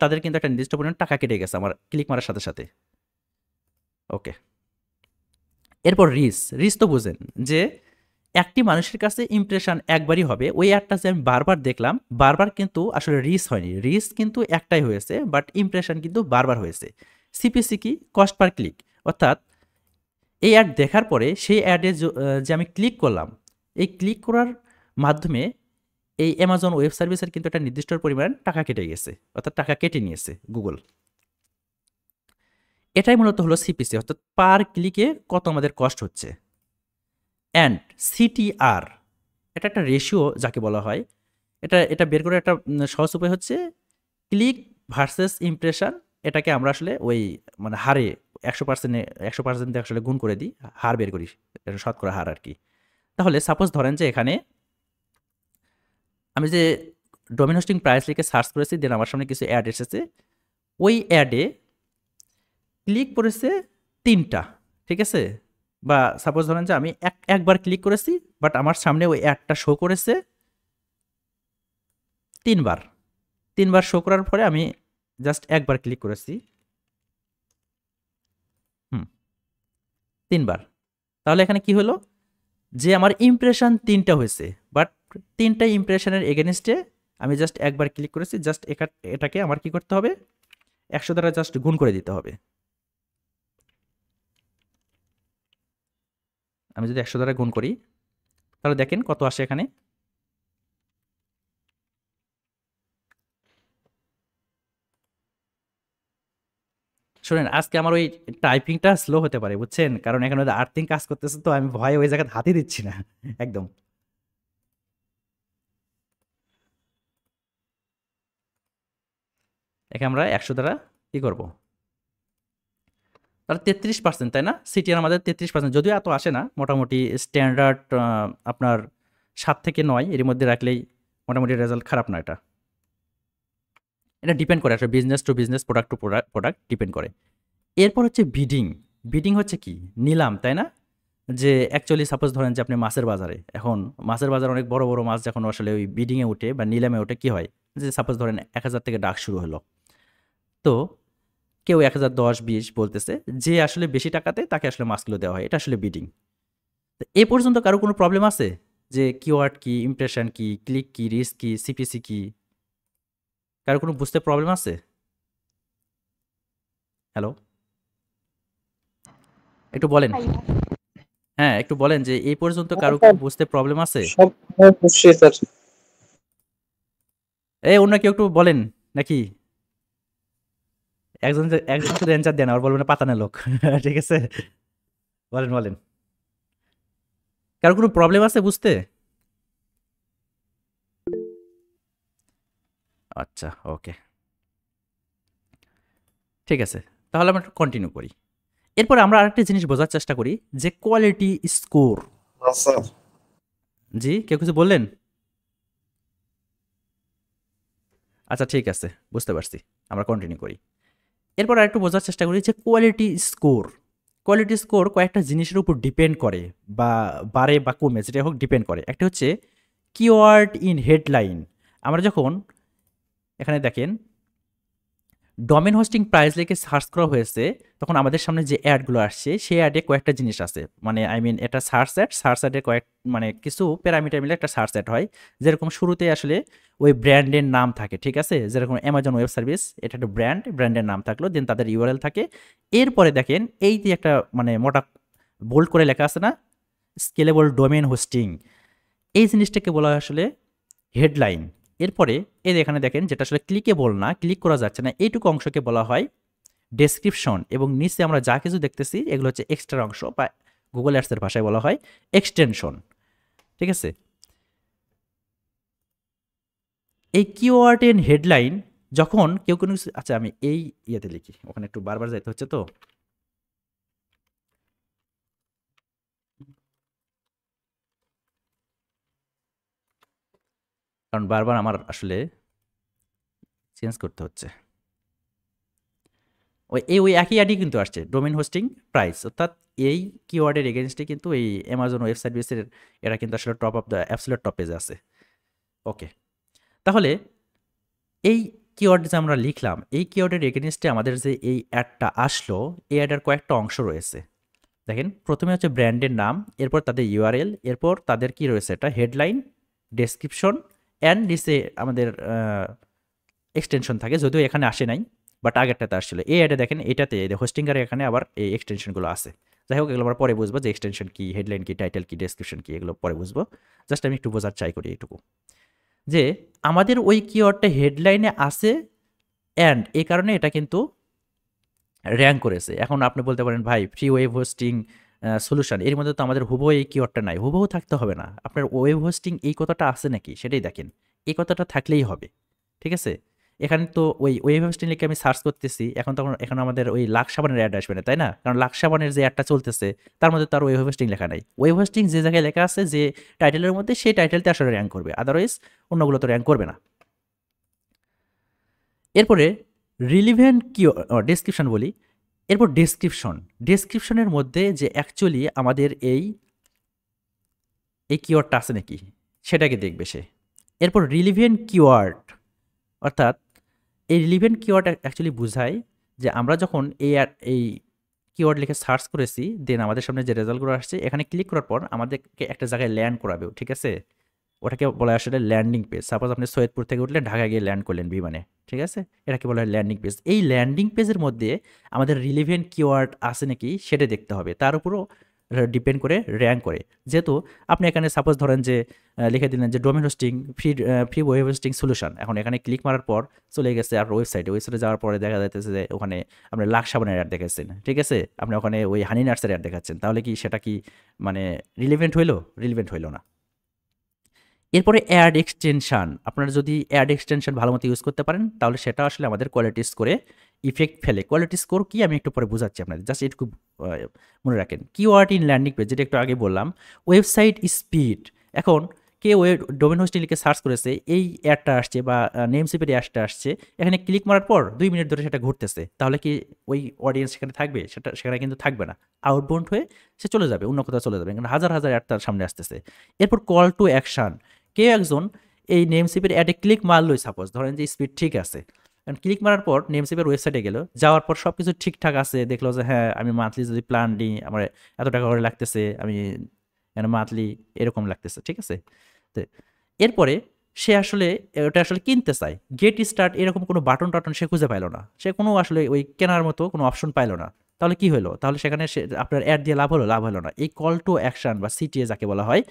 তাদের কিন্তু একটা নির্দিষ্ট পরিমাণ টাকা কেটে গেছে আমার ক্লিক মারার সাথে সাথে। ওকে, এরপর রিস তো বুঝেন যে একটি মানুষের কাছে ইমপ্রেশন একবারই হবে, ওই অ্যাডটা যে আমি বারবার দেখলাম, বারবার কিন্তু আসলে রিস হয়নি, রিস কিন্তু একটাই হয়েছে, বাট ইমপ্রেশন কিন্তু বারবার হয়েছে। সিপিসি কি? কস্ট পার ক্লিক, অর্থাৎ এই অ্যাড দেখার পরে সেই অ্যাডে যে আমি ক্লিক করলাম, এই ক্লিক করার মাধ্যমে এই অ্যামাজন ওয়েব সার্ভিসের কিন্তু একটা নির্দিষ্ট পরিমাণ টাকা কেটে গেছে, অর্থাৎ টাকা কেটে নিয়েছে গুগল। এটাই মূলত হলো সিপিসি, অর্থাৎ পার ক্লিকে কত আমাদের কস্ট হচ্ছে। অ্যান্ড সিটিআর, এটা একটা রেশিও যাকে বলা হয়, এটা বের করে একটা সহজ উপায় হচ্ছে ক্লিক ভার্সেস ইমপ্রেশন। এটাকে আমরা আসলে ওই মানে হারে 100% আসলে গুণ করে দিই, হার বের করি, এটা শতকরা হার আর কি। তাহলে সাপোজ ধরেন যে এখানে আমি যে ডোমেন হোস্টিং প্রাইস লিখে সার্চ করেছি, দেন আমার সামনে কিছু অ্যাড এসেছে, ওই অ্যাডে ক্লিক করেছে 3টা, ঠিক আছে? বা সাপোজ ধরেন যে আমি একবার ক্লিক করেছি, বাট আমার সামনে ওই অ্যাডটা শো করেছে 3বার। 3বার শো করার পরে আমি জাস্ট একবার ক্লিক করেছি, 3বার। তাহলে এখানে কি হলো, যে আমার ইমপ্রেশন 3টা হয়েছে, বাট 3টা ইমপ্রেশনের এগেনস্টে আমি জাস্ট একবার ক্লিক করেছি, জাস্ট এটাকে আমার কি করতে হবে, 100 দ্বারা জাস্ট গুণ করে দিতে হবে। আমি যদি 100 দ্বারা গুণ করি, তাহলে দেখেন কত আসে এখানে। শোনেন, আজকে আমার ওই টাইপিংটা স্লো হতে পারে, বুঝছেন, কারণ এখানে আর্থিং কাজ করতেছে, তো আমি ভয়ে ওই জায়গায় হাতই দিচ্ছি না একদম। এখানে আমরা 100 দ্বারা কি করব, তাহলে 33%, তাই না? সিটিআর আমাদের 33%, যদিও এত আসে না, মোটামুটি স্ট্যান্ডার্ড আপনার 7 থেকে 9 এর মধ্যে রাখলেই মোটামুটি রেজাল্ট খারাপ না। এটা ডিপেন্ড করে আসলে business to business, product to product depend করে। এরপর হচ্ছে বিডিং। বিডিং হচ্ছে কি? নিলাম, তাই না? যে অ্যাকচুয়ালি সাপোজ ধরেন যে আপনি মাছের বাজারে, এখন মাছের বাজারে অনেক বড় বড় মাছ যখন আসলে ওই বিডিংয়ে উঠে বা নিলামে ওঠে, কি হয় যে সাপোজ ধরেন 1000 থেকে ডাক শুরু হলো, তো কেউ 1010, 20 বলতেছে, যে আসলে বেশি টাকাতে তাকে আসলে মাছগুলো দেওয়া হয়, এটা আসলে বিডিং। তো এই পর্যন্ত কারো কোনো প্রবলেম আছে যে কিওয়ার্ড কি, ইমপ্রেশন কি, ক্লিক কি, রিচ কি, সিপিসি কি, কারো কোনো বুঝতে প্রবলেম আছে? হ্যালো, একটু বলেন। হ্যাঁ, একটু বলেন যে এই পর্যন্ত কারো কোনো বুঝতে প্রবলেম আছে? সব বুঝছি স্যার। অন্য কেউ একটু বলেন নাকি? একজন শুধু অ্যান্সার দেন, আর বলবেন না পাতানের লোক। ঠিক আছে, বলেন বলেন। কারো কোনো প্রবলেম আছে বুঝতে? আচ্ছা, ওকে, ঠিক আছে, তাহলে আমরা কন্টিনিউ করি। এরপরে আমরা আরেকটা জিনিস বোঝার চেষ্টা করি যে কোয়ালিটি স্কোর। স্যার জি, কেউ কিছু বললেন? আচ্ছা, ঠিক আছে, বুঝতে পারছি, আমরা কন্টিনিউ করি। এরপর আরেকটু বোঝার চেষ্টা করি যে কোয়ালিটি স্কোর। কোয়ালিটি স্কোর কয়েকটা জিনিসের উপর ডিপেন্ড করে, বা বাড়ে বা কমে, যেটা হোক ডিপেন্ড করে। একটা হচ্ছে কিওয়ার্ড ইন হেডলাইন। আমরা যখন এখানে দেখেন ডোমেন হোস্টিং প্রাইস লিখে সার্চ করা হয়েছে, তখন আমাদের সামনে যে অ্যাডগুলো আসছে সেই অ্যাডে কয়েকটা জিনিস আছে, মানে আই মিন এটা সার্চ অ্যাডের মানে কিছু প্যারামিটার মিলে একটা সার্চ অ্যাড হয়। যেরকম শুরুতে আসলে ওই ব্র্যান্ডের নাম থাকে, ঠিক আছে, যেরকম অ্যামাজন ওয়েব সার্ভিস, এটা একটা ব্র্যান্ডের নাম থাকলো, দেন তাদের ইউআরএল থাকে। এরপরে দেখেন এই যে একটা মানে মোটা বোল্ড করে লেখা আছে না, স্কেলেবল ডোমেন হোস্টিং, এই জিনিসটাকে বলা হয় আসলে হেডলাইন। এরপরে এই যে এখানে দেখেন যেটা আসলে ক্লিকেবল না, ক্লিক করা যাচ্ছে না, এইটুকু অংশকে বলা হয় ডেসক্রিপশন, এবং নিচে আমরা যা কিছু দেখতেছি এগুলো হচ্ছে এক্সট্রা অংশ, বা গুগল অ্যাডসের ভাষায় বলা হয় এক্সটেনশন। ঠিক আছে, এই কিওয়ার্ড এন্ড হেডলাইন যখন কেউ কোনো কিছু, আচ্ছা আমি এই ইয়েতে লিখি, ওখানে একটু বারবার যাইতে হচ্ছে তো। কারণ বারবার আমার আসলে চেঞ্জ করতে হচ্ছে। ওই একই অ্যাডই কিন্তু আসছে, ডোমেন হোস্টিং প্রাইস, অর্থাৎ এই কিওয়ার্ডের এগেনস্টে কিন্তু এই অ্যামাজন ওয়েব সার্ভিসের এটা কিন্তু আসলে top of the absolute top পেজে আছে। ওকে, তাহলে এই কিওয়ার্ড যে আমরা লিখলাম, এই কিওয়ার্ডের এগেনস্টে আমাদের যে এই অ্যাডটা আসলো, এই অ্যাডের কয়েকটা অংশ রয়েছে। দেখেন প্রথমে হচ্ছে ব্র্যান্ডের নাম, এরপর তাদের ইউআরএল, এরপর তাদের কি রয়েছে, এটা হেডলাইন, ডেসক্রিপশন, অ্যান্ড নিচে আমাদের এক্সটেনশন থাকে, যদিও এখানে আসে নাই, বাট আগেরটাতে আসছিল। এই অ্যাডে দেখেন এটাতে হোস্টিংয়ের এখানে আবার এই এক্সটেনশনগুলো আছে। যাই হোক, এগুলো আমরা পরে বুঝবো যে এক্সটেনশন কি, হেডলাইন কি, টাইটেল কি, ডেসক্রিপশন কি, এগুলো পরে বুঝবো। জাস্ট আমি একটু বোঝার ট্রাই করি এইটুকু, যে আমাদের ওই কিওয়ার্ডটা হেডলাইনে আছে, অ্যান্ড এই কারণে এটা কিন্তু র্যাঙ্ক করেছে। এখন আপনি বলতে পারেন ভাই ফ্রি ওয়েব হোস্টিং সলিউশন, এর মধ্যে তো আমাদের হুবহু এই কিওয়ার্ডটা নাই। হুবহু থাকতে হবে না, আপনার ওয়েব হোস্টিং এই কথাটা আছে নাকি সেটাই দেখেন, এই কথাটা থাকলেই হবে। ঠিক আছে, এখানে তো ওই ওয়েব হোস্টিং লিখে আমি সার্চ করতেছি, তখন এখানে আমাদের ওই লাক্স সাবানের অ্যাড আসবে না, তাই না? কারণ লাক্স সাবানের যে অ্যাডটা চলতেছে তার মধ্যে তার ওয়েব হোস্টিং লেখা নাই। ওয়েব হোস্টিং যে জায়গায় লেখা আছে, যে টাইটেলের মধ্যে, সেই টাইটেলতে আসলে র্যাঙ্ক করবে, আদারওয়াইজ অন্যগুলো তো র্যাঙ্ক করবে না। এরপরে রিলিভেন্ট কি ডেসক্রিপশন বলি। এরপর ডেসক্রিপশনের মধ্যে যে অ্যাকচুয়ালি আমাদের এই কিওয়ার্ডটা আছে নাকি সেটাকে দেখবে সে। এরপর রিলিভেন্ট কিওয়ার্ড, অর্থাৎ এই রিলিভেন্ট কিওয়ার্ড অ্যাকচুয়ালি বোঝায় যে আমরা যখন এই কিওয়ার্ড লিখে সার্চ করেছি, দেন আমাদের সামনে যে রেজাল্টগুলো আসছে, এখানে ক্লিক করার পর আমাদেরকে একটা জায়গায় ল্যান্ড করাবে, ঠিক আছে? ওটাকে বলা হয় আসলে ল্যান্ডিং পেজ। সাপোজ আপনি সৈয়দপুর থেকে উঠলেন, ঢাকা গিয়ে ল্যান্ড করলেন বিমানে, ঠিক আছে, এটাকে বলা হয় ল্যান্ডিং পেজ। এই ল্যান্ডিং পেজের মধ্যে আমাদের রিলিভেন্ট কিওয়ার্ড আছে নাকি সেটা দেখতে হবে, তার উপরও ডিপেন্ড করে র্যাঙ্ক করে। যেহেতু আপনি এখানে সাপোজ ধরেন যে লিখে দিলেন যে domain hosting free web hosting solution, এখন এখানে ক্লিক মারার পর চলে গেছে আর ওয়েবসাইটে যাওয়ার পরে দেখা যাচ্ছে যে ওখানে আপনি লাক্স সাবানের অ্যাড দেখাচ্ছেন, ঠিক আছে, আপনি ওখানে ওই হানি নার্সের অ্যাড দেখাচ্ছেন, তাহলে কি সেটা কি মানে রিলিভেন্ট হইলো? রিলিভেন্ট হইলো না। এরপরে অ্যাড এক্সটেনশান, আপনারা যদি অ্যাড এক্সটেনশন ভালো মতো ইউজ করতে পারেন, তাহলে সেটা আসলে আমাদের কোয়ালিটি স্কোরে ইফেক্ট ফেলে। কোয়ালিটি স্কোর কি আমি একটু পরে বোঝাচ্ছি আপনাদের, জাস্ট এটুকু মনে রাখেন। কিওয়ার্ড ইন ল্যান্ডিং পেজ, যেটা একটু আগে বললাম। ওয়েবসাইট স্পিড, এখন কে ডোমেন হোস্টিং লিখে সার্চ করেছে, এই অ্যাডটা আসছে বা নেমসিপের অ্যাডটা আসছে, এখানে ক্লিক মারার পর 2 মিনিট ধরে সেটা ঘুরতেছে, তাহলে কি ওই অডিয়েন্স সেখানে থাকবে? সেখানে কিন্তু থাকবে না, আউটবাউন্ড হয়ে সে চলে যাবে, অন্য কোথাও চলে যাবে, কারণ হাজার হাজার অ্যাড তার সামনে আসতেছে। এরপর কল টু অ্যাকশান, কেউ একজন এই নেমসিপের অ্যাডে ক্লিক মারলই, সাপোজ ধরেন যে স্পিড ঠিক আছে, কারণ ক্লিক মারার পর নেমসিপের ওয়েবসাইটে গেল, যাওয়ার পর সব কিছু ঠিকঠাক আছে, দেখলো যে হ্যাঁ আমি মান্থলি যদি প্ল্যান নিই আমার এত টাকা করে লাগতেছে, আমি এখানে মান্থলি এরকম লাগতেছে, ঠিক আছে। তো এরপরে সে আসলে ওটা আসলে কিনতে চায়, গেট স্টার্ট এরকম কোনো বাটন টাটন সে খুঁজে পাইলো না, সে কোনো আসলে ওই কেনার মতো কোনো অপশন পাইলো না। তাহলে কি হলো, তাহলে সেখানে সে আপনার অ্যাড দিয়ে লাভ হলো, লাভ হলো না। এই কল টু অ্যাকশন বা সিটিএ যাকে বলা হয়,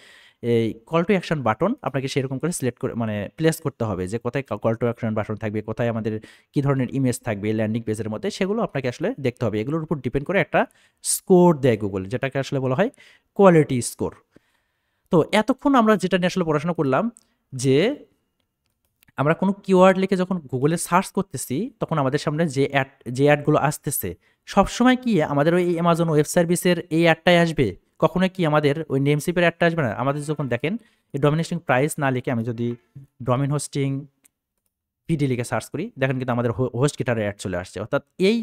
এই কল টু অ্যাকশন বাটন আপনাকে সেরকম করে সিলেক্ট করে মানে প্লেস করতে হবে, যে কোথায় কল টু অ্যাকশন বাটন থাকবে, কোথায় আমাদের কী ধরনের ইমেজ থাকবে ল্যান্ডিং পেজের মধ্যে, সেগুলো আপনাকে আসলে দেখতে হবে। এগুলোর উপর ডিপেন্ড করে একটা স্কোর দেয় গুগল, যেটাকে আসলে বলা হয় কোয়ালিটি স্কোর। তো এতক্ষণ আমরা যেটা নিয়ে আসলে পড়াশোনা করলাম, যে আমরা কোনো কিওয়ার্ড লিখে যখন গুগলে সার্চ করতেছি, তখন আমাদের সামনে যে অ্যাডগুলো আসতেছে সবসময় কি আমাদের ওই অ্যামাজন ওয়েব সার্ভিসের এই অ্যাডটাই আসবে, কখনো কি আমাদের ওই নেমসিপের অ্যাডটা আসবে না। আমাদের যখন দেখেন এই ডোমেইন হোস্টিং প্রাইস না লিখে আমি যদি ডোমেইন হোস্টিং পিডি লিখে সার্চ করি, দেখেন কিন্তু আমাদের হোস্ট গিটারের অ্যাড চলে আসছে, অর্থাৎ এই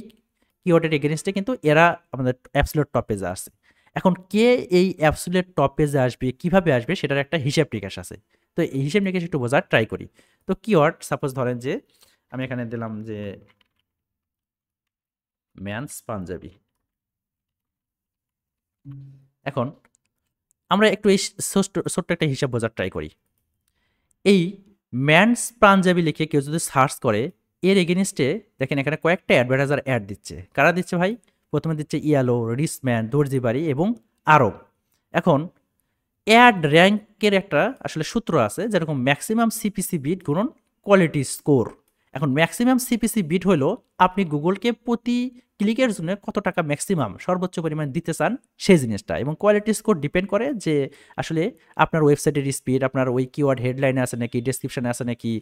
কিওয়ার্ডের এগেনস্টে কিন্তু এরা আমাদের অ্যাবসলিউট টপ পেজে আসছে। এখন কে এই অ্যাবসলিউট টপ পেজে আসবে, কিভাবে আসবে, সেটার একটা হিসাব নিকাশ আছে। তো এই হিসাব নিকাশ একটু বোঝার ট্রাই করি। তো কিওয়ার্ড সাপোজ ধরেন যে আমি এখানে দিলাম যে ম্যানস পাঞ্জাবি। এখন আমরা একটু এই ছোট্ট একটা হিসাব বোঝার ট্রাই করি। এই ম্যানস পাঞ্জাবি লিখে কেউ যদি সার্চ করে, এর এগেনিস্টে দেখেন এখানে কয়েকটা অ্যাডভার্টাইজার অ্যাড দিচ্ছে। কারা দিচ্ছে ভাই? প্রথমে দিচ্ছে ইয়ালো, রিসম্যান, দর্জিবাড়ি এবং আরব। এখন অ্যাড র্যাঙ্কের একটা আসলে সূত্র আছে, যেরকম ম্যাক্সিমাম সিপিসি বিট গুণন কোয়ালিটি স্কোর। এখন ম্যাক্সিমাম সিপিসি বিট হলো আপনি গুগলকে প্রতি ক্লিকের জন্য কত টাকা ম্যাক্সিমাম সর্বোচ্চ পরিমাণ দিতে চান সেই জিনিসটা, এবং কোয়ালিটি স্কোর ডিপেন্ড করে যে আসলে আপনার ওয়েবসাইটের স্পিড, আপনার ওই কিওয়ার্ড হেডলাইনে আছে নাকি, ডেসক্রিপশনে আছে নাকি,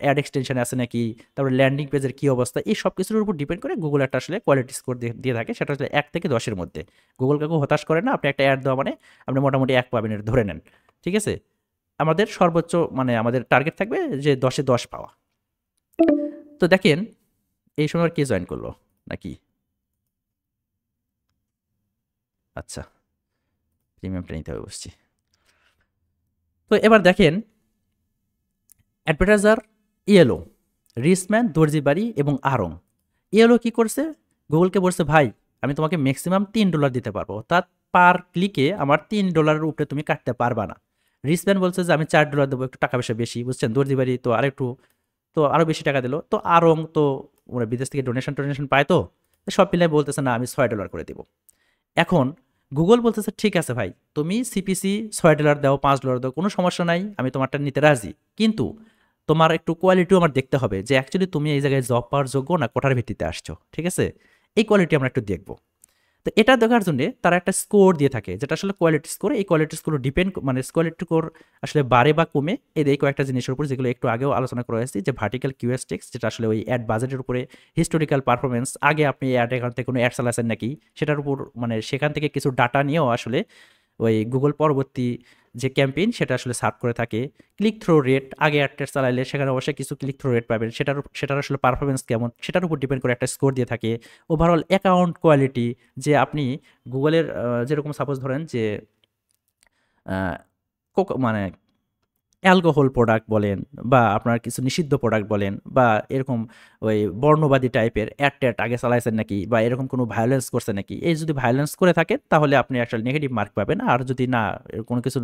অ্যাড এক্সটেনশনে আছে নাকি, তারপরে ল্যান্ডিং পেজের কী অবস্থা, এই সব কিছুর উপর ডিপেন্ড করে গুগল একটা আসলে কোয়ালিটি স্কোর দিয়ে থাকে। সেটা আসলে 1 থেকে 10-এর মধ্যে। গুগল কাউকে হতাশ করে না, আপনি একটা অ্যাড দেওয়া মানে আপনি মোটামুটি 1 পাবেন, এটা ধরে নেন, ঠিক আছে। আমাদের সর্বোচ্চ মানে আমাদের টার্গেট থাকবে যে 10-এ 10 পাওয়া। তো দেখেন এই সময় আর কে জয়েন করলো নাকি? আচ্ছা, প্রিমিয়ামটা নিতে হবে বসছি। তো এবার দেখেন অ্যাডভার্টাইজার ইয়েলো, রিসম্যান, দর্জিবাড়ি এবং আরং। ইয়েলো কি করছে? গুগলকে বলছে ভাই আমি তোমাকে ম্যাক্সিমাম $3 দিতে পারবো, অর্থাৎ পার ক্লিকে আমার $3 উপরে তুমি কাটতে পারবা না। রিসম্যান বলছে যে আমি $4 দেবো, একটু টাকা পয়সা বেশি, বুঝছেন। দর্জিবাড়ি তো আরেকটু, তো আরও বেশি টাকা দিল। তো আরং তো ওরা বিদেশ থেকে ডোনেশন পায়, তো সব মিলাই বলতেছে না আমি $6 করে দিব। এখন গুগল বলতেছে ঠিক আছে ভাই, তুমি সিপিসি $6 দাও, $5 দাও, কোনো সমস্যা নাই, আমি তোমারটা নিতে রাজি, কিন্তু তোমার একটু কোয়ালিটিও আমার দেখতে হবে যে অ্যাকচুয়ালি তুমি এই জায়গায় জব পাওয়ার যোগ্য না কোটার ভিত্তিতে আসছো, ঠিক আছে। এই কোয়ালিটি আমরা একটু দেখবো। তো এটা দেখার জন্য তারা একটা স্কোর দিয়ে থাকে, যেটা আসলে কোয়ালিটি স্কোর। এই কোয়ালিটি স্কোর ডিপেন্ড মানে কোয়ালিটি স্কোর আসলে বাড়ে বা কমে এই কয়েকটা জিনিসের উপর, যেগুলো একটু আগেও আলোচনা করা হয়েছে, যে ভার্টিক্যাল কিউএসটিক্স, যেটা আসলে ওই অ্যাড বাজেটের উপরে, হিস্টোরিক্যাল পারফরমেন্স, আগে আপনি অ্যাড এখান থেকে কোনো অ্যাড চালাচ্ছেন নাকি সেটার উপর, মানে সেখান থেকে কিছু ডাটা নিয়েও আসলে ওই গুগল পরবর্তী যে ক্যাম্পেইন সেটা আসলে সার্ভ করে থাকে। ক্লিক থ্রো রেট, আগে অ্যাডটা চালাইলে সেখানে অবশ্যই কিছু ক্লিক থ্রো রেট পাবেন, সেটার আসলে পারফরমেন্স কেমন সেটার উপর ডিপেন্ড করে একটা স্কোর দিয়ে থাকে। ওভারঅল অ্যাকাউন্ট কোয়ালিটি, যে আপনি গুগলের যেরকম সাপোজ ধরেন যে মানে অ্যালকোহল প্রোডাক্ট বলেন, বা আপনার কিছু নিষিদ্ধ প্রোডাক্ট বলেন, বা এরকম ওই বর্ণবাদী টাইপের অ্যাড আগে চালাইছেন নাকি, বা এরকম কোনো ভায়োলেন্স করছে নাকি, এই যদি ভায়োলেন্স করে থাকেন তাহলে আপনি আসলে নেগেটিভ মার্ক পাবেন। আর যদি না কোনো কিছু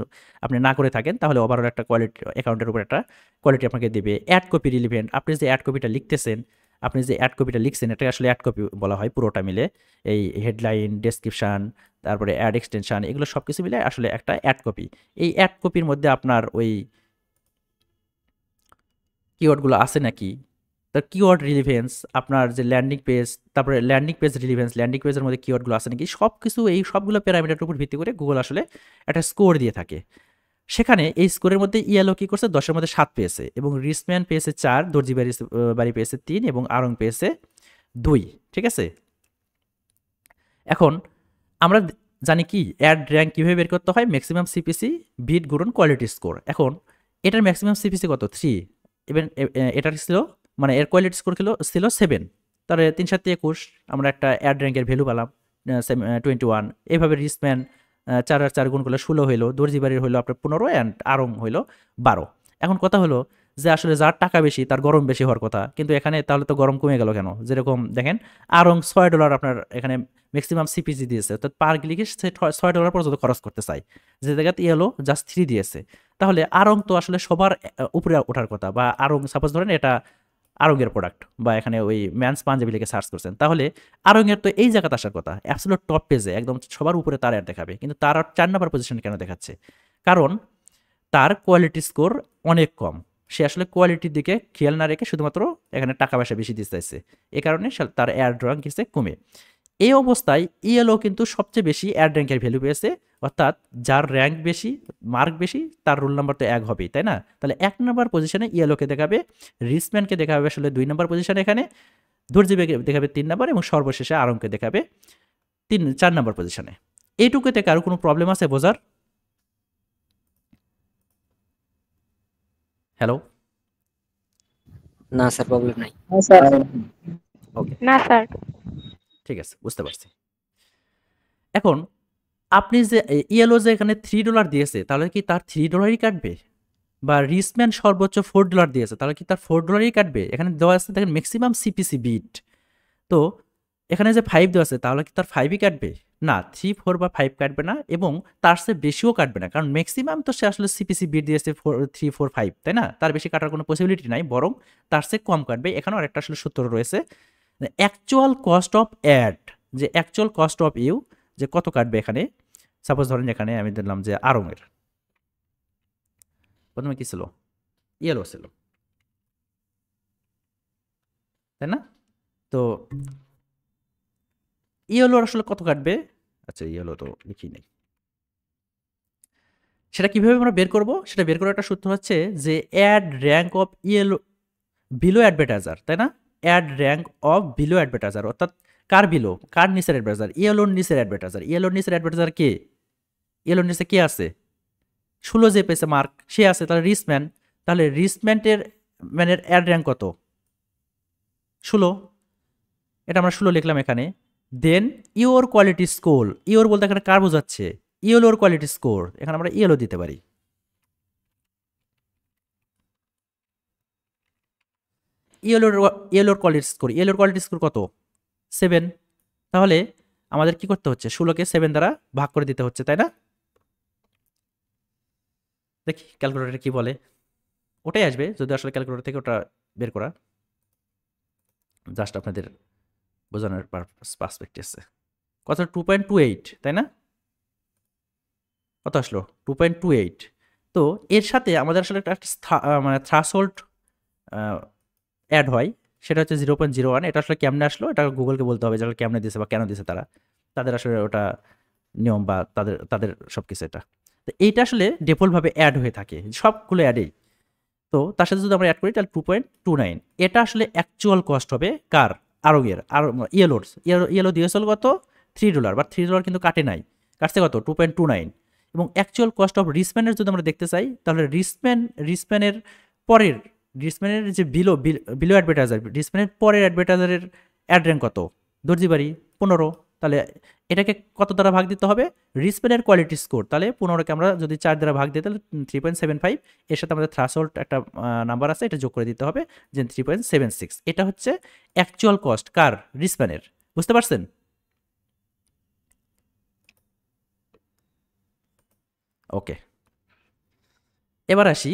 আপনি না করে থাকেন তাহলে ওভারঅল একটা কোয়ালিটি, অ্যাকাউন্টের উপর একটা কোয়ালিটি আপনাকে দেবে। অ্যাড কপি রিলিভেন্ট, আপনি যে অ্যাড কপিটা লিখতেছেন, আপনি যে অ্যাড কপিটা লিখছেন এটা আসলে অ্যাড কপি বলা হয় পুরোটা মিলে, এই হেডলাইন, ডেসক্রিপশান, তারপরে অ্যাড এক্সটেনশান, এগুলো সব কিছু মিলে আসলে একটা অ্যাড কপি। এই অ্যাড কপির মধ্যে আপনার ওই কিওয়ার্ডগুলো আছে নাকি, তার কিওয়ার্ড রিলিভেন্স, আপনার যে ল্যান্ডিং পেজ, তারপরে ল্যান্ডিং পেজ রিলিভেন্স, ল্যান্ডিং পেজের মধ্যে কিওয়ার্ডগুলো আছে নাকি, সব কিছু এই সবগুলো প্যারামিটারের উপর ভিত্তি করে গুগল আসলে একটা স্কোর দিয়ে থাকে। সেখানে এই স্কোরের মধ্যে ইয়ালো কী করছে, 10-এর মধ্যে 7 পেয়েছে, এবং রিসম্যান পেয়েছে 4, দর্জিবাড়ি পেয়েছে 3, এবং আরং পেয়েছে 2, ঠিক আছে। এখন আমরা জানি কি অ্যাড র্যাঙ্ক কীভাবে বের করতে হয়, ম্যাক্সিমাম সিপিসি বিট গুণন কোয়ালিটি স্কোর। এখন এটার ম্যাক্সিমাম সিপিসি কত? 3, ইভেন এটার ছিল মানে এর কোয়ালিটি স্কোর ছিল 7, তাহলে 3-7-21 আমরা একটা অ্যাড র্যাঙ্কের ভ্যালু পেলাম 21। এইভাবে রিসম্যান 4 আর 4 গুণ করলে 16 হইলো, দর্জিবাড়ির হইলো আপনার 15, অ্যান্ড আরং হইলো 12। এখন কথা হলো যে আসলে যার টাকা বেশি তার গরম বেশি হওয়ার কথা, কিন্তু এখানে তাহলে তো গরম কমে গেল কেন? যেরকম দেখেন আরং $6 আপনার এখানে ম্যাক্সিমাম সিপিজি দিয়েছে, অর্থাৎ পার ক্লিকে সে $6 পর্যন্ত খরচ করতে চায়, যে জায়গাতে ইয়েলো জাস্ট 3 দিয়েছে। তাহলে আরং তো আসলে সবার উপরে ওঠার কথা, বা আরং সাপোজ ধরেন এটা আরঙের প্রোডাক্ট, বা এখানে ওই ম্যানস পাঞ্জাবি লিখে সার্চ করছেন, তাহলে আরঙের তো এই জায়গাতে আসার কথা, অ্যাবসোলুট টপ পেজে একদম সবার উপরে তার অ্যাড দেখাবে, কিন্তু তার 4 নাম্বার পজিশন কেন দেখাচ্ছে? কারণ তার কোয়ালিটি স্কোর অনেক কম, সে আসলে কোয়ালিটির দিকে খেয়াল না রেখে শুধুমাত্র এখানে টাকা পয়সা বেশি দিতে চাইছে, এ কারণে তার অ্যাড র্যাঙ্ক গেছে কমে। এই অবস্থায় ইয়েলো কিন্তু সবচেয়ে বেশি অ্যাড র্যাঙ্কের ভ্যালু পেয়েছে, অর্থাৎ যার র্যাঙ্ক বেশি, মার্ক বেশি, তার রোল নাম্বার তো 1 হবেই, তাই না? তাহলে 1 নাম্বার পজিশনে ইয়েলোকে দেখাবে, রিসম্যানকে দেখাবে আসলে 2 নাম্বার পজিশনে, এখানে ধৈর্যবেগে দেখাবে 3 নাম্বার, এবং সর্বশেষে আরংকে দেখাবে 4 নাম্বার পজিশনে। এইটুকু থেকে আর কোনো প্রবলেম আছে বোঝার? হ্যালো, না স্যার, প্রবলেম নাই। ওকে, না স্যার। ঠিক আছে, বুঝতে পারছি। এখন আপনি যে ইয়েলো যে এখানে $3 দিয়েছে, তাহলে কি তার $3ই কাটবে? বা রিসম্যান সর্বোচ্চ $4 দিয়েছে, তাহলে কি তার $4ই কাটবে? এখানে দেওয়া আছে দেখেন ম্যাক্সিমাম সিপিসি বিট, তো এখানে যে 5 দেওয়া আছে, তাহলে কি তার 5ই কাটবে? না, 3, 4 বা 5 কাটবে না, এবং তার চেয়ে বেশিও কাটবে না, কারণ ম্যাক্সিমাম তো সে আসলে সিপিসি বিট দিয়েছে 3, 4, 5, তাই না? তার বেশি কাটার কোনো পসিবিলিটি নাই, বরং তার চেয়ে কম কাটবে। এখানেও আরেকটা আসলে সূত্র রয়েছে, অ্যাকচুয়াল কস্ট অফ অ্যাড, যে অ্যাকচুয়াল কস্ট অফ ইউ, যে কত কাটবে এখানে। সাপোজ ধরেন এখানে আমি দিলাম যে আরঙের, প্রথমে কি ছিল? ইয়েলো ছিল, তাই না? তো ইয়েলোর আসলে কত কাটবে? আচ্ছা, ইয়েলো তো লিখি নেই, সেটা কিভাবে আমরা বের করব? সেটা বের করার একটা সূত্র হচ্ছে যে ad rank of yellow below advertiser, তাই না? Ad rank of below advertiser, অর্থাৎ কার বিলো, কার নিচের অ্যাডভার্টাইজার? ইয়েলোর নিচের অ্যাডভার্টাইজার। ইয়েলোর নিচের অ্যাডভার্টাইজার কে? ইয়েলোর নিচে কে আছে? 16 যে পেয়েছে মার্ক, সে আছে। তাহলে রিসম্যান, তাহলে রিসম্যানের মানে অ্যাড র্যাঙ্ক কত? 16, এটা আমরা 16 লিখলাম এখানে। দেন ইওর কোয়ালিটি স্কোর, ইওর বলতে এখানে কার বোঝাচ্ছে? ইয়েলোর কোয়ালিটি স্কোর, এখানে আমরা ইয়েলো দিতে পারি। ইয়েলোর কোয়ালিটি স্কোর, ইয়েলোর কোয়ালিটি স্কোর কত? 7। তাহলে আমাদের কি করতে হচ্ছে? 16কে 7 দ্বারা ভাগ করে দিতে হচ্ছে, তাই না? দেখি ক্যালকুলেটরে কি বলে, ওটাই আসবে যদি আসলে ক্যালকুলেটর থেকে ওটা বের করা, জাস্ট আপনাদের বোঝানোর পার্সপেক্টিভে। কত? 2.28, তাই না? কত আসলো? 2.28। তো এর সাথে আমাদের আসলে একটা মানে থ্রাশহোল্ড অ্যাড হয়, সেটা হচ্ছে 0.01। এটা আসলে কেমনে আসলো, এটা গুগলকে বলতে হবে যে কেমনে দিয়েছে বা কেন দিয়েছে তারা, তাদের আসলে ওটা নিয়ম বা তাদের তাদের সব কিছু। এটা তো এইটা আসলে ডিফল্টভাবে অ্যাড হয়ে থাকে সবগুলো অ্যাডেই। তো তার সাথে যদি আমরা অ্যাড করি তাহলে 2.29, এটা আসলে অ্যাকচুয়াল কস্ট হবে কার? আরঙের। আর ইয়েলো দিয়েছিল কত? $3, বাট $3 কিন্তু কাটে নাই, কাটছে কত? 2.29। এবং অ্যাকচুয়াল কস্ট অফ রিসম্যানের যদি আমরা দেখতে চাই, তাহলে রিসম্যানের পরের, রিসম্যানের যে বিলো অ্যাডভার্টাইজার, রিসম্যানের পরের অ্যাডভার্টাইজারের অ্যাড র্যাঙ্ক কত? দর্জি বাড়ি 15। তাহলে এটাকে কত দ্বারা ভাগ দিতে হবে? রিসম্যানের কোয়ালিটি স্কোর, তাহলে 15কে আমরা যদি 4 দ্বারা ভাগ দিই তাহলে 3.75, এর সাথে আমাদের থ্রাশহোল্ড একটা নাম্বার আছে, এটা যোগ করে দিতে হবে, যে 3.76। এটা হচ্ছে অ্যাকচুয়াল কস্ট কার? রিসম্যানের। বুঝতে পারছেন? ওকে, এবার আসি